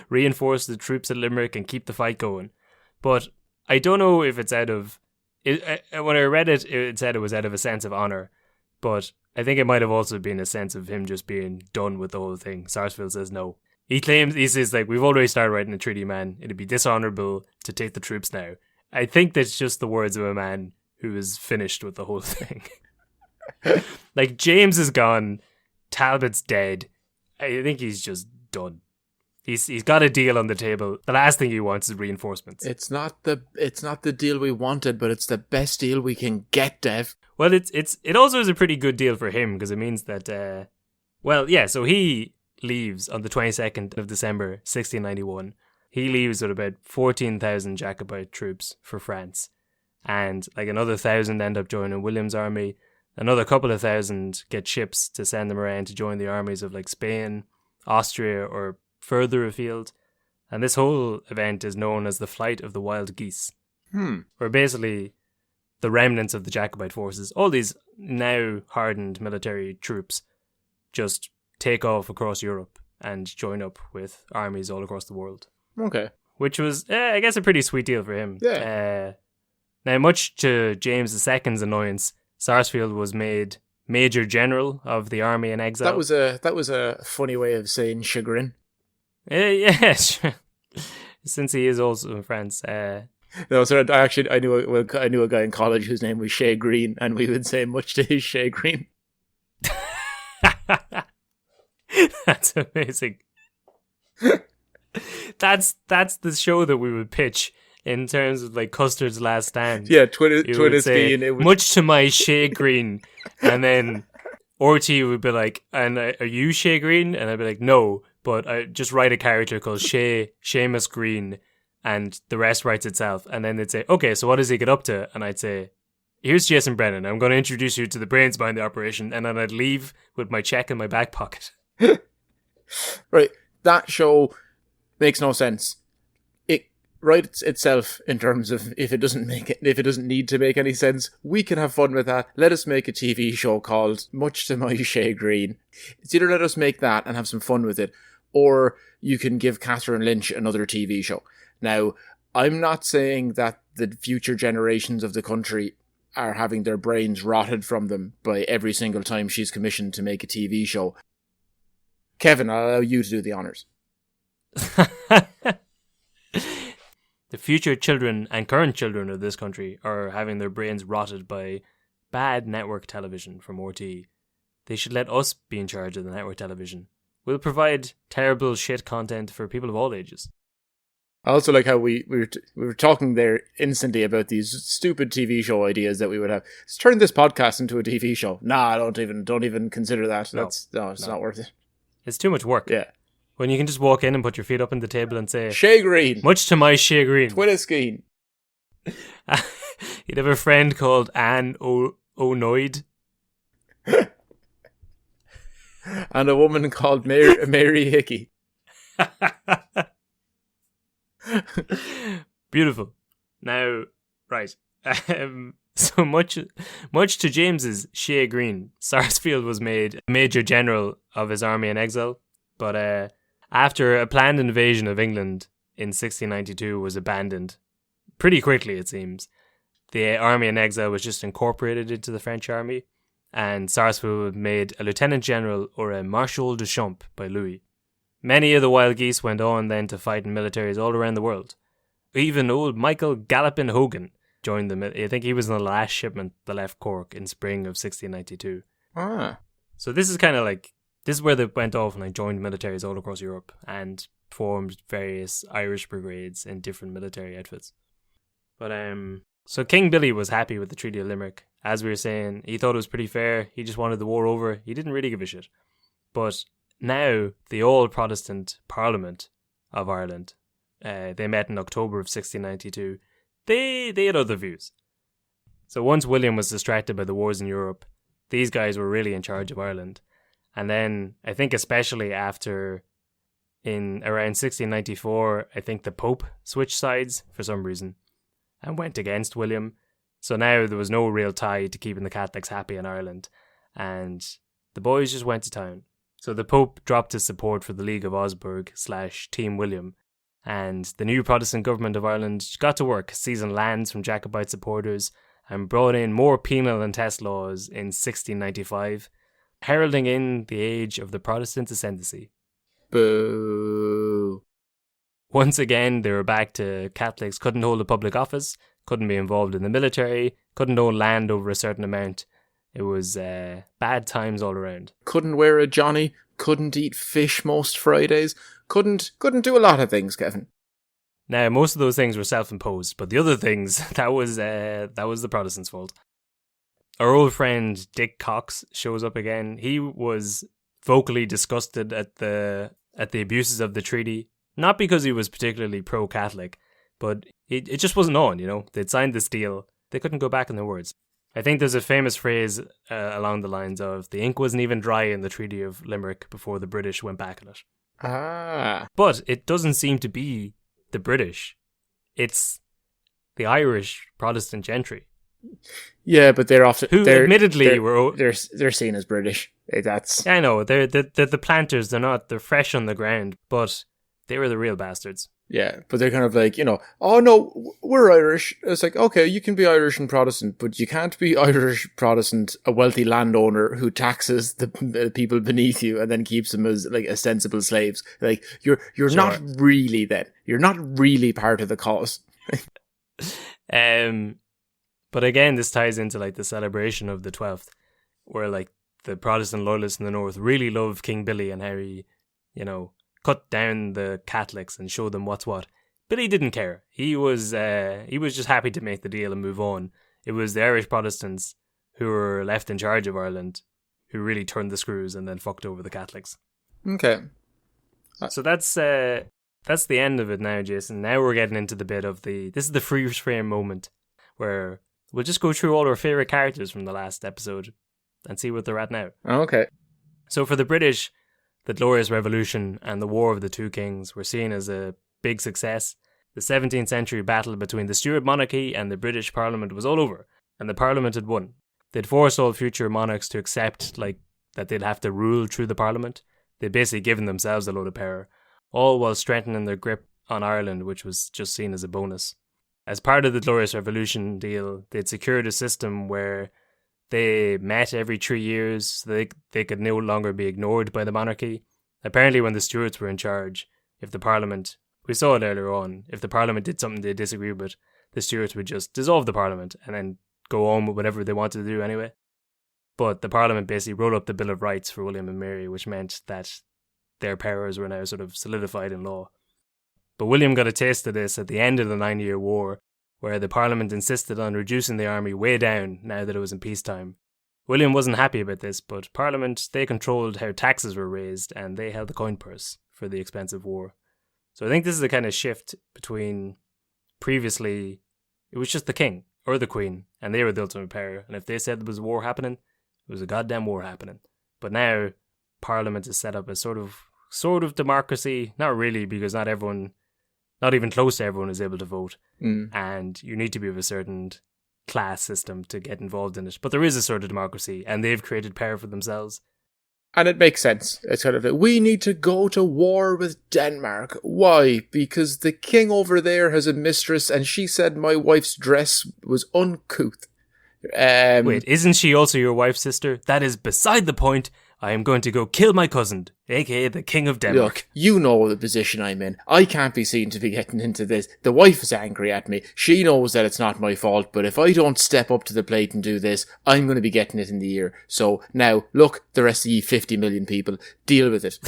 reinforce the troops at Limerick and keep the fight going. But I don't know if it's out of... when I read it, it said it was out of a sense of honour. But I think it might have also been a sense of him just being done with the whole thing. Sarsfield says no. He says, like, we've already started writing a treaty, man. It'd be dishonourable to take the troops now. I think that's just the words of a man who is finished with the whole thing. Like, James is gone. Talbot's dead. I think he's just done. He's got a deal on the table. The last thing he wants is reinforcements. It's not the deal we wanted, but it's the best deal we can get, Dev. Well, it also is a pretty good deal for him because it means that so he leaves on the 22nd of December 1691. He leaves with about 14,000 Jacobite troops for France, and like another 1,000 end up joining William's army. Another couple of thousand get ships to send them around to join the armies of like Spain, Austria, or further afield. And this whole event is known as the Flight of the Wild Geese. Where basically the remnants of the Jacobite forces, all these now hardened military troops, just take off across Europe and join up with armies all across the world. Okay. Which was, I guess, a pretty sweet deal for him. Yeah. Now, much to James II's annoyance, Sarsfield was made Major General of the army in exile. That was a funny way of saying chagrin. Yes, since he is also in France. No, sir. I knew a guy in college whose name was Shay Green, and we would say much to his Shay Green. That's amazing. That's the show that we would pitch in terms of like Custard's Last Stand. Yeah, Twinnesky. Much to my Shay Green, and then RT would be like, "And are you Shay Green?" And I'd be like, "No." But I just write a character called Seamus Green, and the rest writes itself. And then they'd say, okay, so what does he get up to? And I'd say, here's Jason Brennan. I'm going to introduce you to the brains behind the operation. And then I'd leave with my check in my back pocket. Right. That show makes no sense. It writes itself in terms of if it doesn't need to make any sense, we can have fun with that. Let us make a TV show called Much to My Shay Green. It's either let us make that and have some fun with it, or you can give Catherine Lynch another TV show. Now, I'm not saying that the future generations of the country are having their brains rotted from them by every single time she's commissioned to make a TV show. Kevin, I'll allow you to do the honours. The future children and current children of this country are having their brains rotted by bad network television from RTE. They should let us be in charge of the network television. We'll provide terrible shit content for people of all ages. I also like how we were talking there instantly about these stupid TV show ideas that we would have. Let's turn this podcast into a TV show. Nah, don't even consider that. It's not worth it. It's too much work. Yeah. When you can just walk in and put your feet up on the table and say, Shay Green. Much to my Shay Green. Twinnesky. You'd have a friend called Anne O'Noid. And a woman called Mary Hickey. Beautiful. Now, right. So much to James's Shay Green, Sarsfield was made Major General of his army in exile, but after a planned invasion of England in 1692 was abandoned pretty quickly, it seems, the army in exile was just incorporated into the French army, and Sarsfield was made a Lieutenant General or a Marshal de Champ by Louis. Many of the Wild Geese went on then to fight in militaries all around the world. Even old Michael Gallopin Hogan joined them. I think he was in the last shipment that left Cork in spring of 1692. So this is kind of like, this is where they went off and joined militaries all across Europe and formed various Irish brigades in different military outfits. But so King Billy was happy with the Treaty of Limerick. As we were saying, he thought it was pretty fair. He just wanted the war over. He didn't really give a shit. But now the all-Protestant Parliament of Ireland, they met in October of 1692. They had other views. So once William was distracted by the wars in Europe, these guys were really in charge of Ireland. And then I think especially after in around 1694, I think the Pope switched sides for some reason and went against William. So now there was no real tie to keeping the Catholics happy in Ireland. And the boys just went to town. So the Pope dropped his support for the League of Augsburg / Team William. And the new Protestant government of Ireland got to work seizing lands from Jacobite supporters and brought in more penal and test laws in 1695, heralding in the age of the Protestant ascendancy. Boo. Once again, they were back to Catholics couldn't hold a public office, couldn't be involved in the military, couldn't own land over a certain amount. It was bad times all around. Couldn't wear a Johnny, couldn't eat fish most Fridays, couldn't do a lot of things, Kevin. Now, most of those things were self-imposed, but the other things, that was the Protestants' fault. Our old friend Dick Cox shows up again. He was vocally disgusted at the abuses of the treaty, not because he was particularly pro-Catholic, but it just wasn't on, you know. They'd signed this deal. They couldn't go back on their words. I think there's a famous phrase along the lines of, the ink wasn't even dry in the Treaty of Limerick before the British went back on it. Ah. But it doesn't seem to be the British. It's the Irish Protestant gentry. Yeah, but they're often... admittedly they're seen as British. That's... I know, they're the planters, they're fresh on the ground, but they were the real bastards. Yeah, but they're kind of like, you know, oh no, we're Irish. It's like, okay, you can be Irish and Protestant, but you can't be Irish Protestant, a wealthy landowner who taxes the people beneath you and then keeps them as like ostensible slaves. Like, you're sure. Not really then. You're not really part of the cause. But again, this ties into like the celebration of the 12th, where like the Protestant loyalists in the north really love King Billy and how he, you know, cut down the Catholics and show them what's what. Billy didn't care. He was just happy to make the deal and move on. It was the Irish Protestants who were left in charge of Ireland who really turned the screws and then fucked over the Catholics. Okay. So that's the end of it now, Jason. Now we're getting into the bit of this is the freeze frame moment where we'll just go through all our favourite characters from the last episode and see what they're at now. Okay. So for the British, the Glorious Revolution and the War of the Two Kings were seen as a big success. The 17th century battle between the Stuart monarchy and the British Parliament was all over, and the Parliament had won. They'd forced all future monarchs to accept that they'd have to rule through the Parliament. They'd basically given themselves a load of power, all while strengthening their grip on Ireland, which was just seen as a bonus. As part of the Glorious Revolution deal, they'd secured a system where they met every 3 years so they could no longer be ignored by the monarchy. Apparently when the Stuarts were in charge, if the Parliament, we saw it earlier on, if the Parliament did something they disagreed with, the Stuarts would just dissolve the Parliament and then go on with whatever they wanted to do anyway. But the Parliament basically wrote up the Bill of Rights for William and Mary, which meant that their powers were now sort of solidified in law. But William got a taste of this at the end of the 9-Year War, where the Parliament insisted on reducing the army way down now that it was in peacetime. William wasn't happy about this, but Parliament, they controlled how taxes were raised and they held the coin purse for the expensive war. So I think this is a kind of shift between previously, it was just the king or the queen and they were the ultimate power, and if they said there was a war happening, it was a goddamn war happening. But now Parliament is set up as sort of democracy, not really, because not everyone, not even close to everyone, is able to vote. And you need to be of a certain class system to get involved in it. But there is a sort of democracy, and they've created power for themselves. And it makes sense. It's kind of like, we need to go to war with Denmark. Why? Because the king over there has a mistress, and she said my wife's dress was uncouth. Wait, isn't she also your wife's sister? That is beside the point. I am going to go kill my cousin, aka the King of Denmark. Look, you know the position I'm in. I can't be seen to be getting into this. The wife is angry at me. She knows that it's not my fault, but if I don't step up to the plate and do this, I'm going to be getting it in the ear. So now, look, the rest of you 50 million people, deal with it.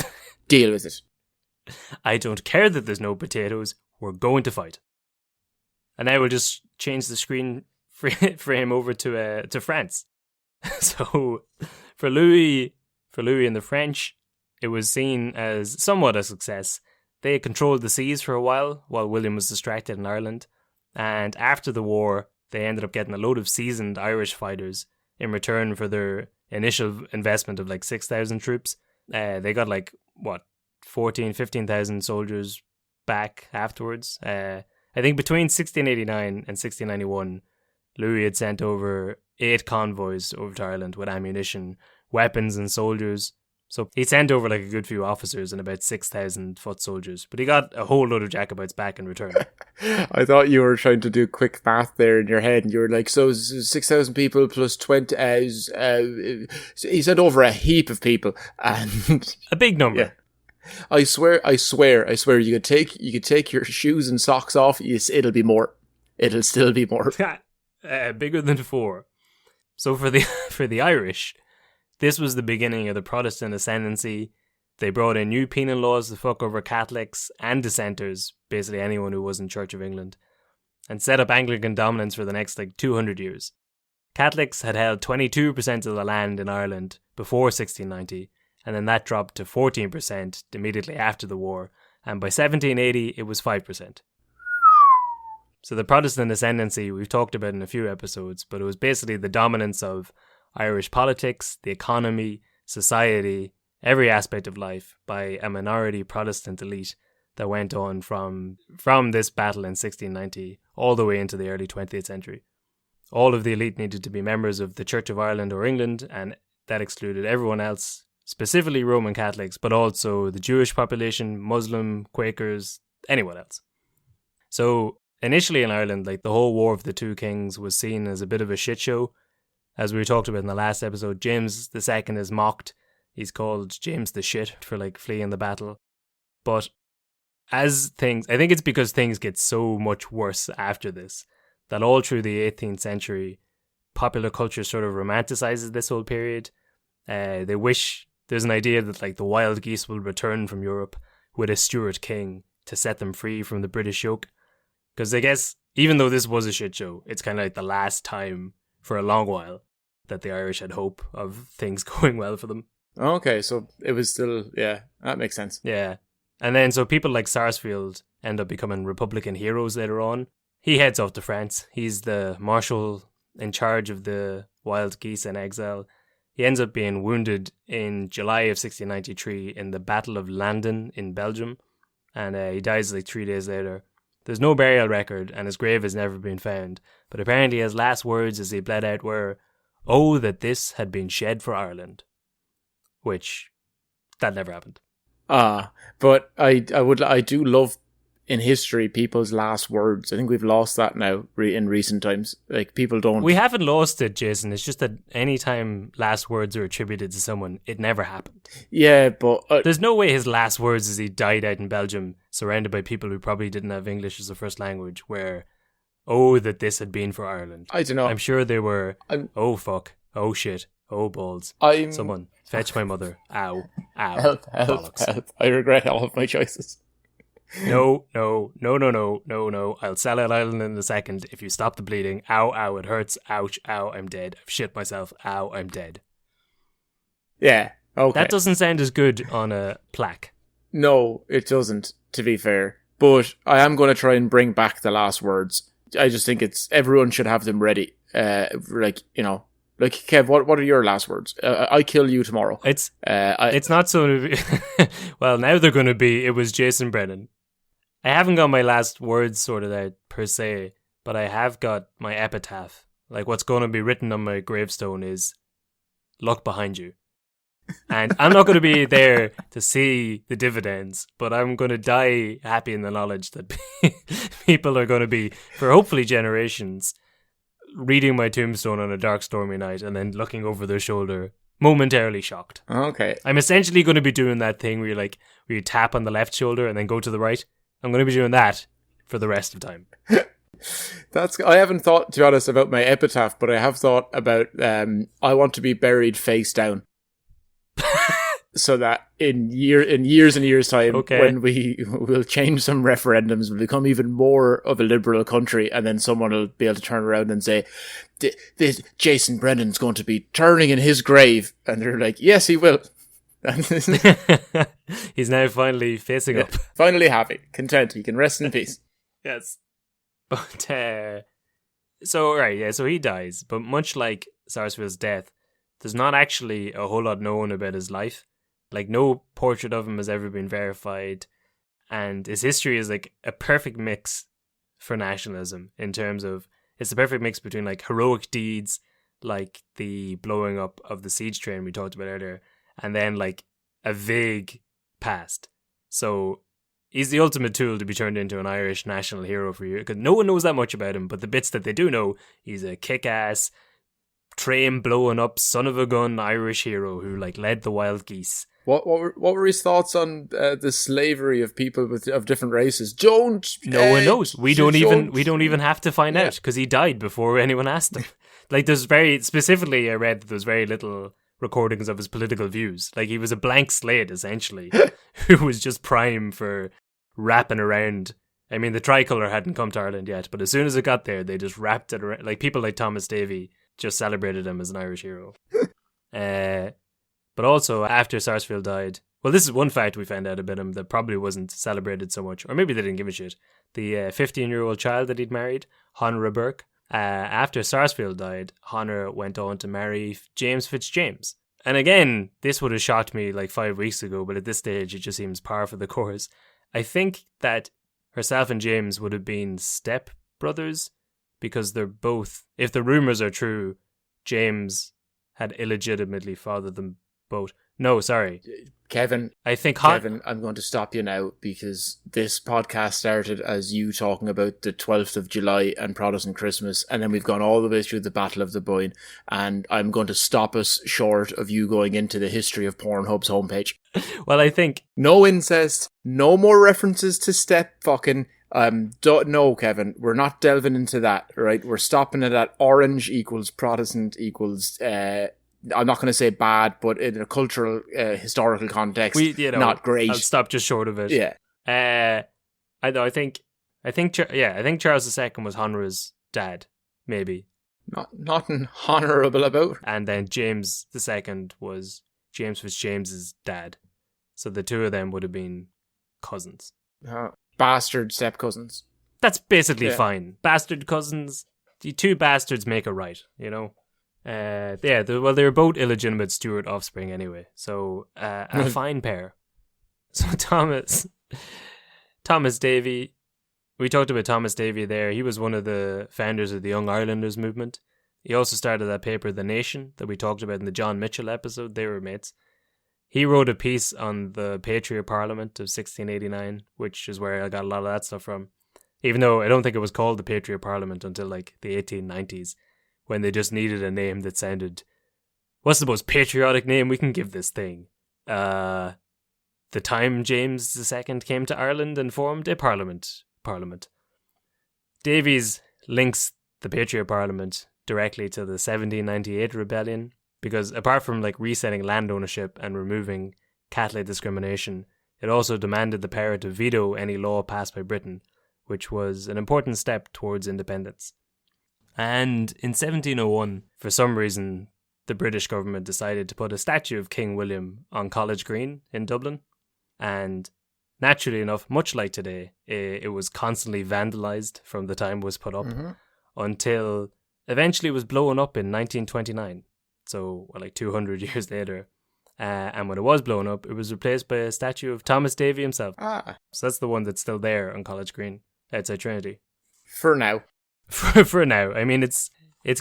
Deal with it. I don't care that there's no potatoes. We're going to fight. And now we'll just change the screen frame over to France. So for Louis and the French, it was seen as somewhat a success. They controlled the seas for a while William was distracted in Ireland. And after the war, they ended up getting a load of seasoned Irish fighters in return for their initial investment of like 6,000 troops. They got like, 15,000 soldiers back afterwards. I think between 1689 and 1691, Louis had sent over 8 convoys over to Ireland with ammunition, weapons and soldiers. So he sent over like a good few officers and about 6,000 foot soldiers, but he got a whole load of Jacobites back in return. I thought you were trying to do quick math there in your head, and you were like, so 6,000 people plus 20, he sent over a heap of people, and a big number. Yeah. I swear, you could take your shoes and socks off, it'll be more. It'll still be more. Bigger than 4. So for the Irish, this was the beginning of the Protestant ascendancy. They brought in new penal laws to fuck over Catholics and dissenters, basically anyone who wasn't Church of England, and set up Anglican dominance for the next 200 years. Catholics had held 22% of the land in Ireland before 1690, and then that dropped to 14% immediately after the war, and by 1780 it was 5%. So the Protestant ascendancy we've talked about in a few episodes, but it was basically the dominance of Irish politics, the economy, society, every aspect of life by a minority Protestant elite that went on from this battle in 1690 all the way into the early 20th century. All of the elite needed to be members of the Church of Ireland or England, and that excluded everyone else, specifically Roman Catholics, but also the Jewish population, Muslim, Quakers, anyone else. So initially in Ireland, the whole War of the Two Kings was seen as a bit of a shit show. As we talked about in the last episode, James II is mocked. He's called James the Shit for fleeing the battle. But I think it's because things get so much worse after this, that all through the 18th century, popular culture sort of romanticizes this whole period. They wish there's an idea that the wild geese will return from Europe with a Stuart king to set them free from the British yoke. Because I guess, even though this was a shit show, it's kind of the last time for a long while that the Irish had hope of things going well for them. Okay, so it was still, yeah, that makes sense. Yeah. And then so people like Sarsfield end up becoming Republican heroes later on. He heads off to France. He's the marshal in charge of the wild geese in exile. He ends up being wounded in July of 1693 in the Battle of Landen in Belgium, and he dies 3 days later. There's no burial record, and his grave has never been found, but apparently his last words as he bled out were, "Oh, that this had been shed for Ireland," which, that never happened. But I do love in history people's last words. I think we've lost that now in recent times. People don't. We haven't lost it, Jason. It's just that anytime last words are attributed to someone, it never happened. Yeah, but there's no way his last words as he died out in Belgium, surrounded by people who probably didn't have English as a first language, were, "Oh, that this had been for Ireland." I don't know. I'm sure they were, "Oh, fuck. Oh, shit. Oh, balls. Someone, fetch my mother. Ow. Ow. Help. Bollocks. I regret all of my choices. No. I'll sell out Ireland in a second if you stop the bleeding. Ow, it hurts. Ouch, ow, I'm dead. I've shit myself. Ow, I'm dead. Yeah, okay. That doesn't sound as good on a plaque. No, it doesn't, to be fair. But I am going to try and bring back the last words. I just think everyone should have them ready. Kev, what are your last words? I kill you tomorrow. It's not so... Well, now they're going to be, it was Jason Brennan. I haven't got my last words sorted out, per se, but I have got my epitaph. What's going to be written on my gravestone is, "Look behind you." And I'm not going to be there to see the dividends, but I'm going to die happy in the knowledge that people are going to be, for hopefully generations, reading my tombstone on a dark, stormy night and then looking over their shoulder, momentarily shocked. Okay. I'm essentially going to be doing that thing where you tap on the left shoulder and then go to the right. I'm going to be doing that for the rest of time. I haven't thought, to be honest, about my epitaph, but I have thought about I want to be buried face down. So that in years and years time, when we will change some referendums, we'll become even more of a liberal country, and then someone will be able to turn around and say, "This Jason Brennan's going to be turning in his grave," and they're like, "Yes, he will." He's now finally facing up, finally happy, content. He can rest in peace. Yes, but so he dies. But much like Sarsfield's death, there's not actually a whole lot known about his life. Like, no portrait of him has ever been verified. And his history is like a perfect mix for nationalism in terms of, it's a perfect mix between like heroic deeds, like the blowing up of the siege train we talked about earlier, and then like a vague past. So he's the ultimate tool to be turned into an Irish national hero for you, because no one knows that much about him, but the bits that they do know, he's a kick-ass, train blowing up, son of a gun Irish hero who like led the wild geese. What were his thoughts on the slavery of people of different races? No one knows. We don't even have to find out, because he died before anyone asked him. Like, there's very specifically, I read that there's very little recordings of his political views. Like, he was a blank slate essentially, who was just prime for wrapping around. I mean, the tricolour hadn't come to Ireland yet, but as soon as it got there, they just wrapped it around. Like, people like Thomas Davy just celebrated him as an Irish hero. But also, after Sarsfield died, well, this is one fact we found out about him that probably wasn't celebrated so much, or maybe they didn't give a shit. The 15-year-old child that he'd married, Honora Burke, after Sarsfield died, Honora went on to marry James Fitzjames. And again, this would have shocked me like 5 weeks ago, but at this stage, it just seems par for the course. I think that herself and James would have been step brothers, because they're both, if the rumours are true, James had illegitimately fathered them both. No, sorry. Kevin, I'm going to stop you now, because this podcast started as you talking about the 12th of July and Protestant Christmas, and then we've gone all the way through the Battle of the Boyne, and I'm going to stop us short of you going into the history of Pornhub's homepage. Well, I think... No incest, no more references to step fucking... No, Kevin, we're not delving into that, right? We're stopping it at orange equals Protestant equals... I'm not going to say bad, but in a cultural, historical context, not great. I'll stop just short of it. Yeah. I think Charles II was Honora's dad, maybe. Nothing honourable about. And then James II was James Fitzjames's dad. So the two of them would have been cousins. Bastard step cousins. That's basically fine. Bastard cousins. The two bastards make a right, you know? They were both illegitimate Stuart offspring anyway, so a fine pair. So Thomas Davy, we talked about Thomas Davy there. He was one of the founders of the Young Irelanders movement. He also started that paper, The Nation, that we talked about in the John Mitchell episode. They were mates. He wrote a piece on the Patriot Parliament of 1689, which is where I got a lot of that stuff from. Even though I don't think it was called the Patriot Parliament until like the 1890s. When they just needed a name that sounded, what's the most patriotic name we can give this thing? The time James II came to Ireland and formed a parliament. Davies links the Patriot Parliament directly to the 1798 rebellion, because apart from like resetting land ownership and removing Catholic discrimination, it also demanded the power to veto any law passed by Britain, which was an important step towards independence. And in 1701, for some reason, the British government decided to put a statue of King William on College Green in Dublin. And naturally enough, much like today, it was constantly vandalised from the time it was put up until eventually it was blown up in 1929. So, like 200 years later. And when it was blown up, it was replaced by a statue of Thomas Davy himself. So that's the one that's still there on College Green, outside Trinity. For now. For now. I mean, it's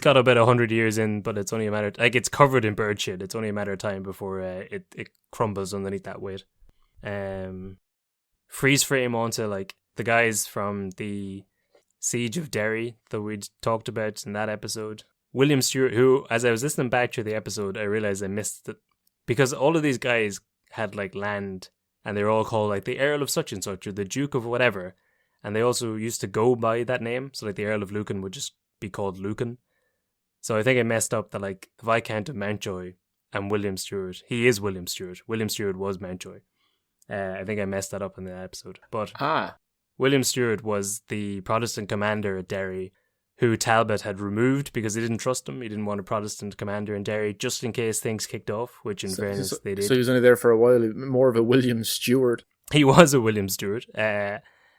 got about 100 years in, but it's only a matter... Like, it's covered in bird shit. It's only a matter of time before it crumbles underneath that weight. Freeze frame onto, like, the guys from the Siege of Derry that we'd talked about in that episode. William Stewart, who, as I was listening back to the episode, I realised I missed it. Because all of these guys had, like, land, and they were all called, like, the Earl of such and such, or the Duke of whatever. And they also used to go by that name. So, like, the Earl of Lucan would just be called Lucan. So I think I messed up that, like, the Viscount of Mountjoy and William Stewart. He is William Stewart. William Stewart was Mountjoy. I think I messed that up in the episode. But William Stewart was the Protestant commander at Derry who Talbot had removed because he didn't trust him. He didn't want a Protestant commander in Derry just in case things kicked off, which in fairness they did. So he was only there for a while. More of a William Stewart. He was a William Stewart.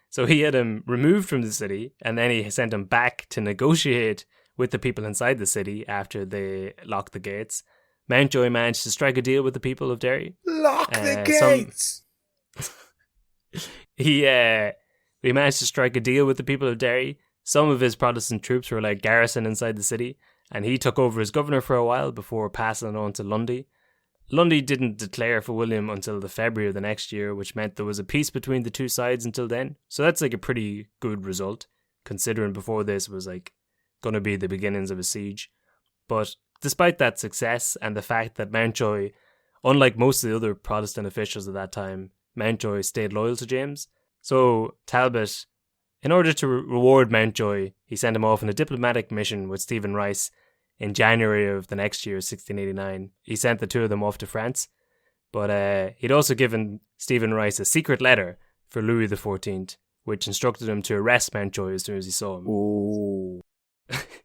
So he had him removed from the city, and then he sent him back to negotiate with the people inside the city after they locked the gates. Mountjoy managed to strike a deal with the people of Derry. Lock the gates! He managed to strike a deal with the people of Derry. Some of his Protestant troops were like garrison inside the city, and he took over as governor for a while before passing it on to Lundy. Lundy didn't declare for William until the February of the next year, which meant there was a peace between the two sides until then. So that's like a pretty good result, considering before this was like going to be the beginnings of a siege. But despite that success and the fact that Mountjoy, unlike most of the other Protestant officials at that time, Mountjoy stayed loyal to James. So Talbot, in order to reward Mountjoy, he sent him off on a diplomatic mission with Stephen Rice in January of the next year, 1689. He sent the two of them off to France. But he'd also given Stephen Rice a secret letter for Louis XIV, which instructed him to arrest Mountjoy as soon as he saw him. Ooh.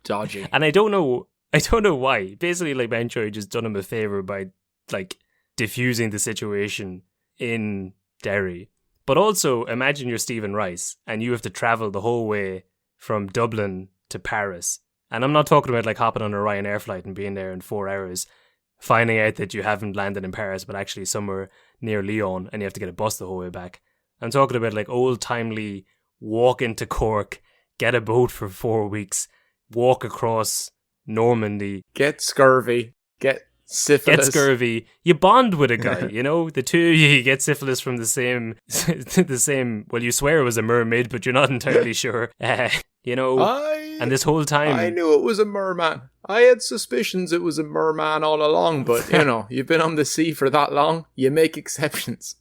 Dodgy. And I don't know why. Basically, like, Mountjoy just done him a favour by, like, diffusing the situation in Derry. But also, imagine you're Stephen Rice and you have to travel the whole way from Dublin to Paris. And I'm not talking about like hopping on a Ryanair flight and being there in 4 hours, finding out that you haven't landed in Paris, but actually somewhere near Lyon, and you have to get a bus the whole way back. I'm talking about like old-timely walk into Cork, get a boat for 4 weeks, walk across Normandy. Get scurvy. Get syphilis. Get scurvy. You bond with a guy, you know? The two of you get syphilis from the same, well, you swear it was a mermaid, but you're not entirely sure. You know, and this whole time... I knew it was a merman. I had suspicions it was a merman all along, but, you know, you've been on the sea for that long, you make exceptions.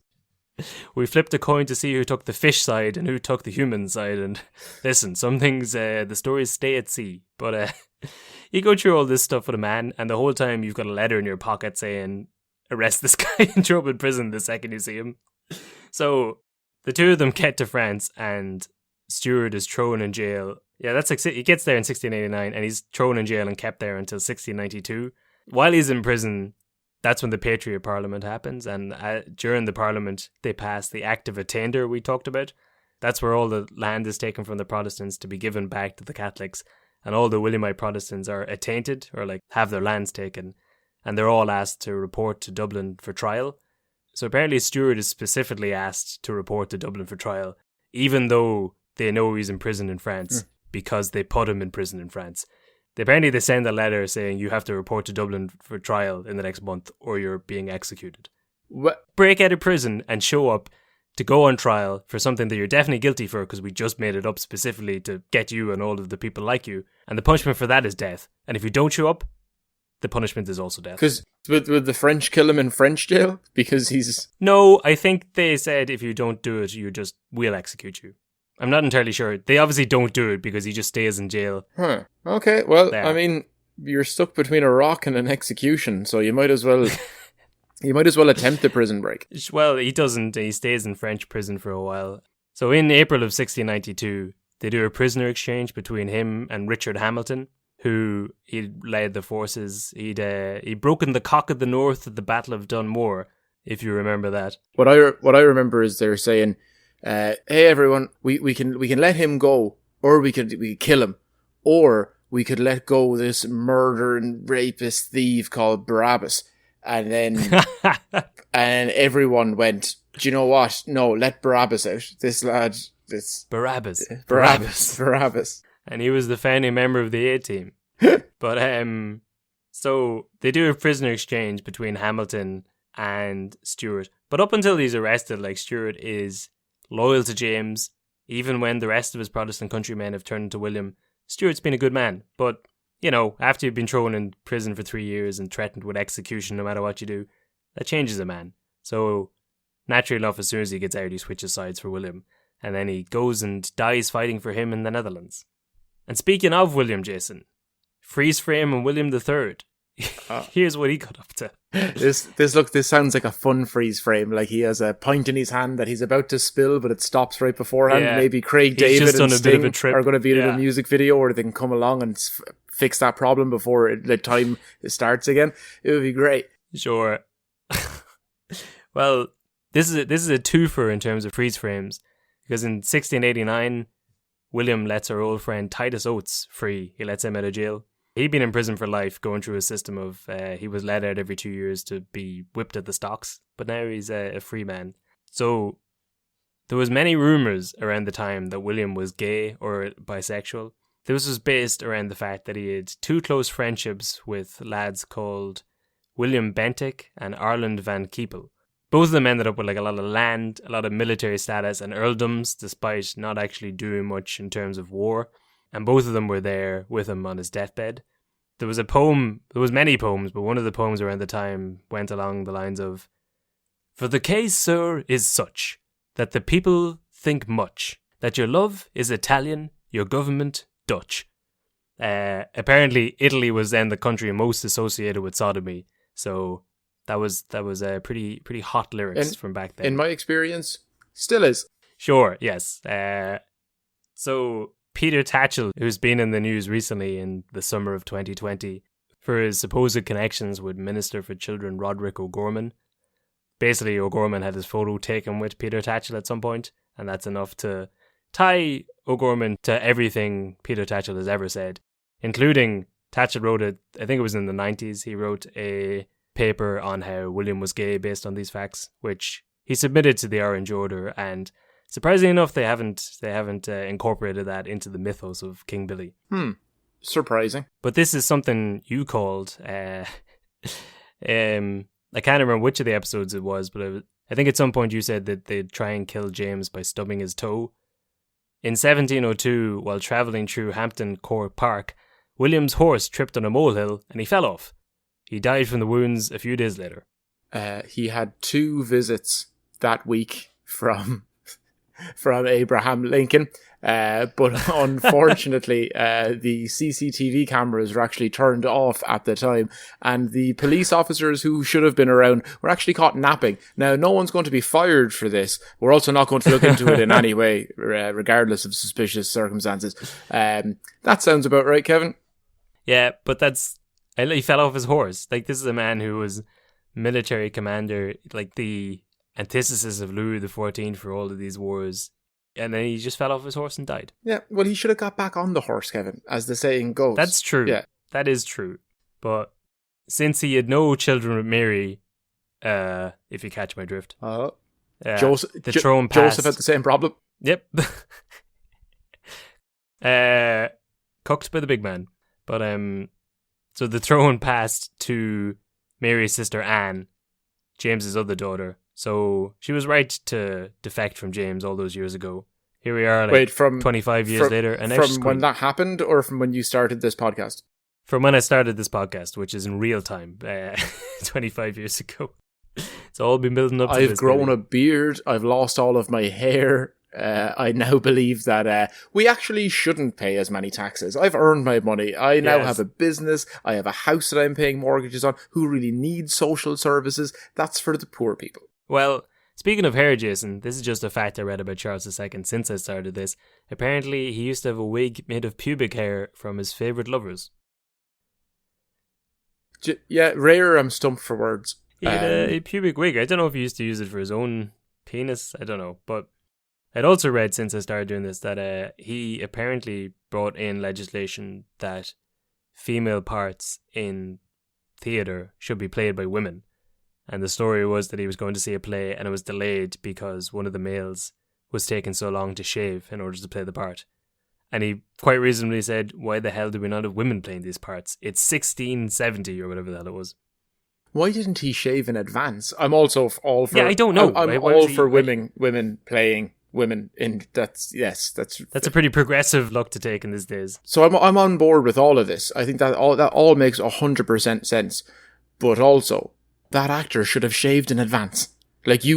We flipped a coin to see who took the fish side and who took the human side, and listen, some things, the stories stay at sea, but you go through all this stuff with a man, and the whole time you've got a letter in your pocket saying, arrest this guy and throw him in prison the second you see him. So, the two of them get to France, and Stuart is thrown in jail. Yeah, that's like, he gets there in 1689 and he's thrown in jail and kept there until 1692. While he's in prison, that's when the Patriot Parliament happens, and during the Parliament they pass the Act of Attainder we talked about. That's where all the land is taken from the Protestants to be given back to the Catholics, and all the Williamite Protestants are attainted, or like have their lands taken, and they're all asked to report to Dublin for trial. So apparently Stuart is specifically asked to report to Dublin for trial, even though they know he's in prison in France, because they put him in prison in France. Apparently they send a letter saying you have to report to Dublin for trial in the next month or you're being executed. What? Break out of prison and show up to go on trial for something that you're definitely guilty for, because we just made it up specifically to get you and all of the people like you. And the punishment for that is death. And if you don't show up, the punishment is also death. Because would the French kill him in French jail? Because he's... No, I think they said if you don't do it, we'll execute you. I'm not entirely sure. They obviously don't do it because he just stays in jail. Huh. Okay, well, there. I mean, you're stuck between a rock and an execution, so you might as well... You might as well attempt the prison break. Well, he doesn't. He stays in French prison for a while. So in April of 1692, they do a prisoner exchange between him and Richard Hamilton, who he led the forces. He'd broken the cock of the North at the Battle of Dunmore, if you remember that. What I remember is they're saying, "Hey everyone, we can let him go, or we could kill him, or we could let go this murdering rapist thief called Barabbas." And then, and everyone went, do you know what? No, let Barabbas out. This lad, Barabbas. And he was the founding member of the A team. But, so they do a prisoner exchange between Hamilton and Stuart. But up until he's arrested, like, Stuart is loyal to James. Even when the rest of his Protestant countrymen have turned to William, Stuart's been a good man. But, you know, after you've been thrown in prison for 3 years and threatened with execution no matter what you do, that changes a man. So, naturally enough, as soon as he gets out, he switches sides for William. And then he goes and dies fighting for him in the Netherlands. And speaking of William, Jason, freeze frame and William III. Here's what he got up to. This sounds like a fun freeze frame. Like he has a pint in his hand that he's about to spill, but it stops right beforehand. Yeah. Maybe Craig David and Sting are going to be in a music video, or they can come along and fix that problem before the time it starts again. It would be great. Sure. Well, this is a twofer in terms of freeze frames, because in 1689, William lets our old friend Titus Oates free. He lets him out of jail. He'd been in prison for life, going through a system of he was let out every 2 years to be whipped at the stocks, but now he's a free man. So there was many rumours around the time that William was gay or bisexual. This was based around the fact that he had 2 close friendships with lads called William Bentinck and Arland van Keppel. Both of them ended up with like a lot of land, a lot of military status and earldoms, despite not actually doing much in terms of war. And both of them were there with him on his deathbed. There was many poems, but one of the poems around the time went along the lines of, "For the case, sir, is such, that the people think much, that your love is Italian, your government Dutch." Apparently, Italy was then the country most associated with sodomy, so that was pretty hot lyrics from back then. In my experience, still is. Sure, yes. So Peter Tatchell, who's been in the news recently in the summer of 2020 for his supposed connections with Minister for Children Roderick O'Gorman. Basically, O'Gorman had his photo taken with Peter Tatchell at some point, and that's enough to tie O'Gorman to everything Peter Tatchell has ever said, including Tatchell wrote it, I think it was in the 90s, he wrote a paper on how William was gay based on these facts, which he submitted to the Orange Order, and surprisingly enough, they haven't incorporated that into the mythos of King Billy. Surprising. But this is something you called, I can't remember which of the episodes it was, but I think at some point you said that they'd try and kill James by stubbing his toe. In 1702, while travelling through Hampton Court Park, William's horse tripped on a molehill and he fell off. He died from the wounds a few days later. He had 2 visits that week from Abraham Lincoln, but unfortunately the CCTV cameras were actually turned off at the time, and the police officers who should have been around were actually caught napping. Now, no one's going to be fired for this. We're also not going to look into it in any way, regardless of suspicious circumstances. That sounds about right, Kevin. Yeah, but he fell off his horse. Like, this is a man who was military commander, like the antithesis of Louis XIV for all of these wars, and then he just fell off his horse and died. Yeah, well, he should have got back on the horse, Kevin, as the saying goes. That's true. Yeah, that is true. But since he had no children with Mary, if you catch my drift, Joseph, the throne passed. Joseph had the same problem. Yep. Cooked by the big man. But so the throne passed to Mary's sister Anne, James's other daughter. So she was right to defect from James all those years ago. Here we are, 25 years later. And from when that happened, or from when you started this podcast? From when I started this podcast, which is in real time, 25 years ago. It's all been building up to this. I've grown a beard. I've lost all of my hair. I now believe that we actually shouldn't pay as many taxes. I've earned my money. I now have a business. I have a house that I'm paying mortgages on. Who really needs social services? That's for the poor people. Well, speaking of hair, Jason, this is just a fact I read about Charles II since I started this. Apparently, he used to have a wig made of pubic hair from his favourite lovers. Yeah, rare, I'm stumped for words. He had a pubic wig. I don't know if he used to use it for his own penis. I don't know. But I'd also read since I started doing this that he apparently brought in legislation that female parts in theatre should be played by women. And the story was that he was going to see a play and it was delayed because one of the males was taking so long to shave in order to play the part. And he quite reasonably said, why the hell do we not have women playing these parts? It's 1670 or whatever the hell it was. Why didn't he shave in advance? I'm also all for... Yeah, I don't know. I'm all for women playing women in... That's a pretty progressive look to take in these days. So I'm on board with all of this. I think that all makes 100% sense. But also, that actor should have shaved in advance. Like, that's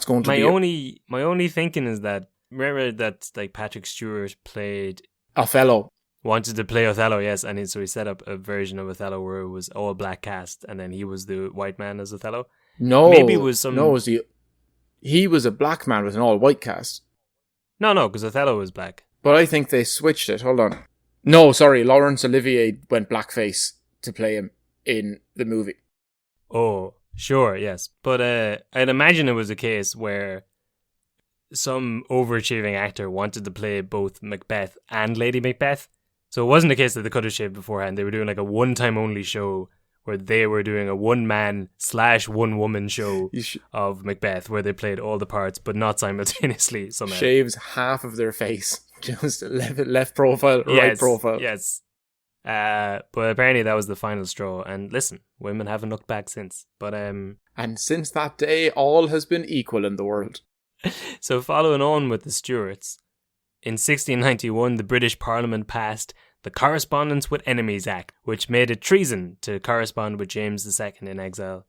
going to be... My only thinking is that, remember that like Patrick Stewart played... Othello. Wanted to play Othello, yes, and so he set up a version of Othello where it was all black cast, and then he was the white man as Othello. No, maybe it was some... No, he was a black man with an all white cast. No, because Othello was black. But I think they switched it. Hold on. No, sorry, Laurence Olivier went blackface to play him in the movie. Oh, sure, yes, but I'd imagine it was a case where some overachieving actor wanted to play both Macbeth and Lady Macbeth. So it wasn't a case that they could have shaved beforehand. They were doing like a one-time only show where they were doing a one-man/one-woman show of Macbeth where they played all the parts but not simultaneously somehow. Shaves half of their face. Just left profile, right profile. Yes. But apparently that was the final straw. And listen, women haven't looked back since. But and since that day, all has been equal in the world. So following on with the Stuarts, in 1691, the British Parliament passed the Correspondence with Enemies Act, which made it treason to correspond with James II in exile.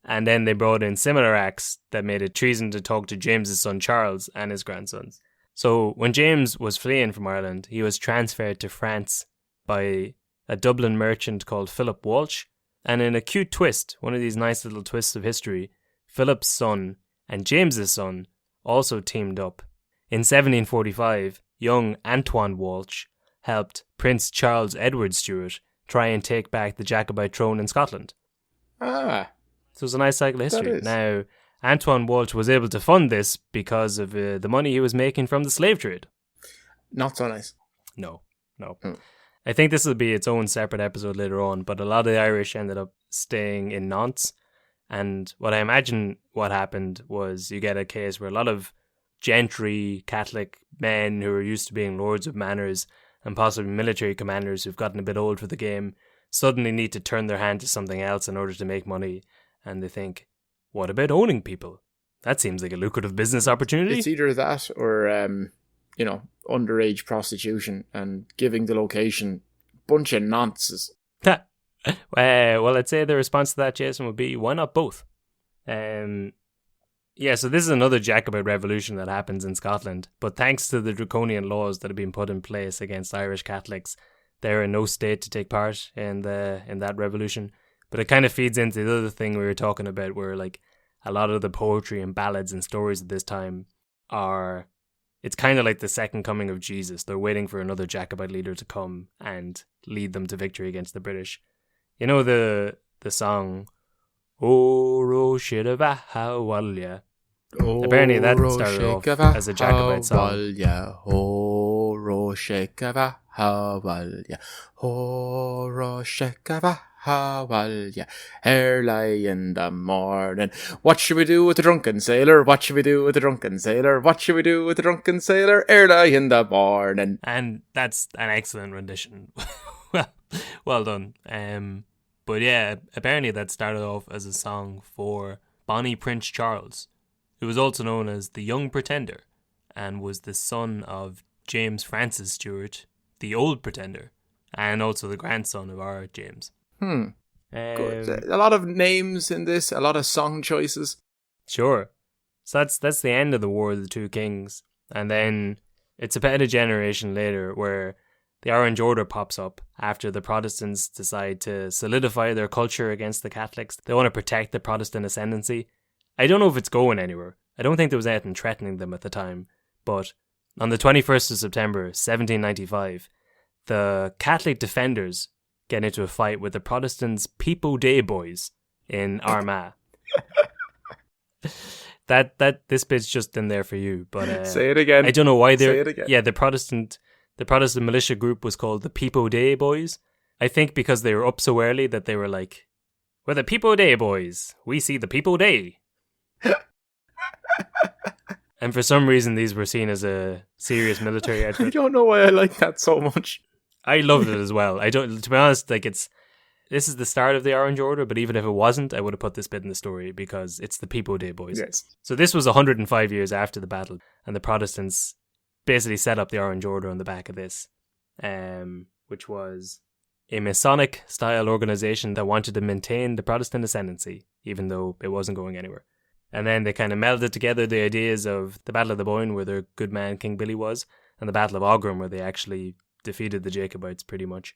And then they brought in similar acts that made it treason to talk to James's son Charles and his grandsons. So when James was fleeing from Ireland, he was transferred to France by a Dublin merchant called Philip Walsh. And in a cute twist, one of these nice little twists of history, Philip's son and James's son also teamed up. In 1745, young Antoine Walsh helped Prince Charles Edward Stuart try and take back the Jacobite throne in Scotland. Ah. So it's a nice cycle of history. Now, Antoine Walsh was able to fund this because of the money he was making from the slave trade. Not so nice. No. I think this will be its own separate episode later on, but a lot of the Irish ended up staying in Nantes. And what I imagine what happened was you get a case where a lot of gentry Catholic men who are used to being lords of manors and possibly military commanders who've gotten a bit old for the game suddenly need to turn their hand to something else in order to make money. And they think, what about owning people? That seems like a lucrative business opportunity. It's either that or, underage prostitution and giving the location a bunch of nonsense. Well, I'd say the response to that, Jason, would be, why not both? So this is another Jacobite revolution that happens in Scotland, but thanks to the draconian laws that have been put in place against Irish Catholics, they're in no state to take part in that revolution. But it kind of feeds into the other thing we were talking about, where like a lot of the poetry and ballads and stories at this time it's kind of like the second coming of Jesus. They're waiting for another Jacobite leader to come and lead them to victory against the British. You know the song, O Roshidavahawalya. Apparently that started off as a Jacobite song. O Roshidavahawalya. O Roshidavahawalya. Early in the morning. What should we do with the drunken sailor? What should we do with the drunken sailor? What should we do with the drunken sailor? Early in the morning. And that's an excellent rendition. Well done. But yeah, apparently that started off as a song for Bonnie Prince Charles, who was also known as the Young Pretender and was the son of James Francis Stuart, the Old Pretender, and also the grandson of our James. Good. A lot of names in this, a lot of song choices. Sure. So that's the end of the War of the Two Kings. And then it's about a generation later where the Orange Order pops up after the Protestants decide to solidify their culture against the Catholics. They want to protect the Protestant ascendancy. I don't know if it's going anywhere. I don't think there was anything threatening them at the time. But on the 21st of September, 1795, the Catholic defenders get into a fight with the Protestants' Peepo Day boys in Armagh. This bit's just in there for you. But say it again. I don't know why Say it again. Yeah, the Protestant militia group was called the Peepo Day boys. I think because they were up so early that they were like, we're the Peepo Day boys. We see the Peepo Day. And for some reason, these were seen as a serious military outfit. I don't know why I like that so much. I loved it as well. To be honest, like this is the start of the Orange Order, but even if it wasn't, I would have put this bit in the story because it's the Peepo Day boys. Yes. So this was 105 years after the battle, and the Protestants basically set up the Orange Order on the back of this, which was a Masonic style organization that wanted to maintain the Protestant ascendancy, even though it wasn't going anywhere. And then they kind of melded together the ideas of the Battle of the Boyne, where their good man King Billy was, and the Battle of Aughrim, where they actually defeated the Jacobites pretty much.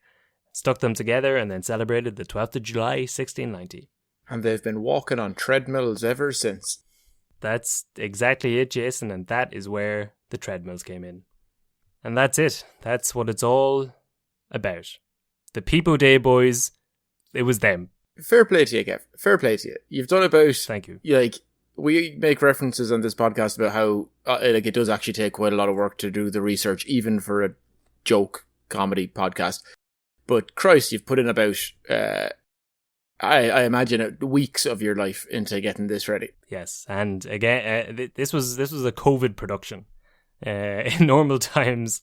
Stuck them together and then celebrated the 12th of July, 1690. And they've been walking on treadmills ever since. That's exactly it, Jason, and that is where the treadmills came in. And that's it. That's what it's all about. The Peepo Day boys, it was them. Fair play to you, Kev. Fair play to you. You've done about... Thank you. We make references on this podcast about how it does actually take quite a lot of work to do the research, even for a joke comedy podcast. But Christ, you've put in about, I imagine, weeks of your life into getting this ready. Yes, and again, this was a COVID production. In normal times,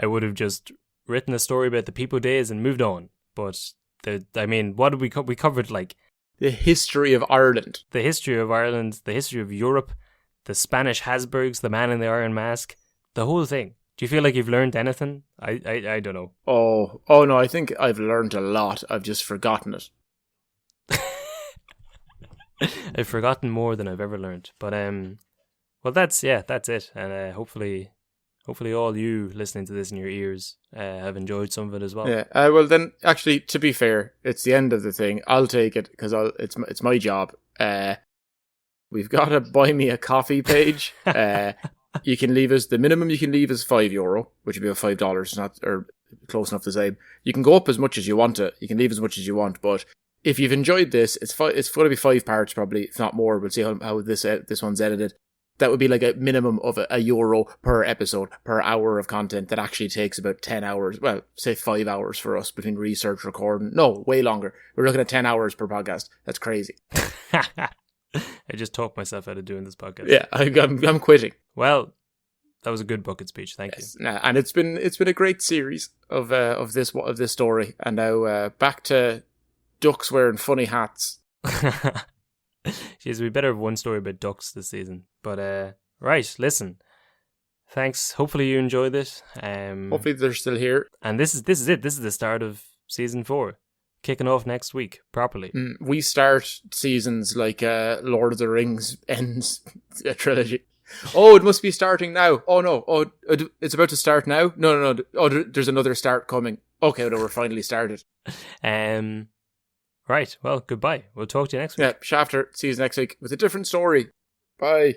I would have just written a story about the People days and moved on. But what did we we covered like the history of Ireland, the history of Europe, the Spanish Habsburgs, the Man in the Iron Mask, the whole thing. Do you feel like you've learned anything? I don't know. Oh no, I think I've learned a lot. I've just forgotten it. I've forgotten more than I've ever learned. But well, that's it. And hopefully all you listening to this in your ears have enjoyed some of it as well. Yeah. Well, then, actually, to be fair, it's the end of the thing. I'll take it because it's my job. We've got a buy me a coffee page. You can leave us, the minimum you can leave is €5, which would be about $5, not or close enough the same. You can go up as much as you want to. You can leave as much as you want, but if you've enjoyed this, it's going to be 5 parts probably, if not more. We'll see how this one's edited. That would be like a minimum of €1 per episode, per hour of content that actually takes about 10 hours. Well, say 5 hours for us between research, recording. No, way longer. We're looking at 10 hours per podcast. That's crazy. I just talked myself out of doing this podcast. Yeah, I'm quitting. Well, that was a good bucket speech. Thank you. Nah, and it's been a great series of this story, and now back to ducks wearing funny hats. Jeez, we better have one story about ducks this season. But right, listen. Thanks. Hopefully you enjoyed it. Hopefully they're still here. And this is it. This is the start of season 4. Kicking off next week properly. We start seasons like Lord of the Rings ends a trilogy. Oh, it must be starting now. Oh no. Oh, it's about to start now. No. Oh, there's another start coming. Okay, no, we're finally started. Right. Well, goodbye. We'll talk to you next week. Yeah, Shafter. See you next week with a different story. Bye.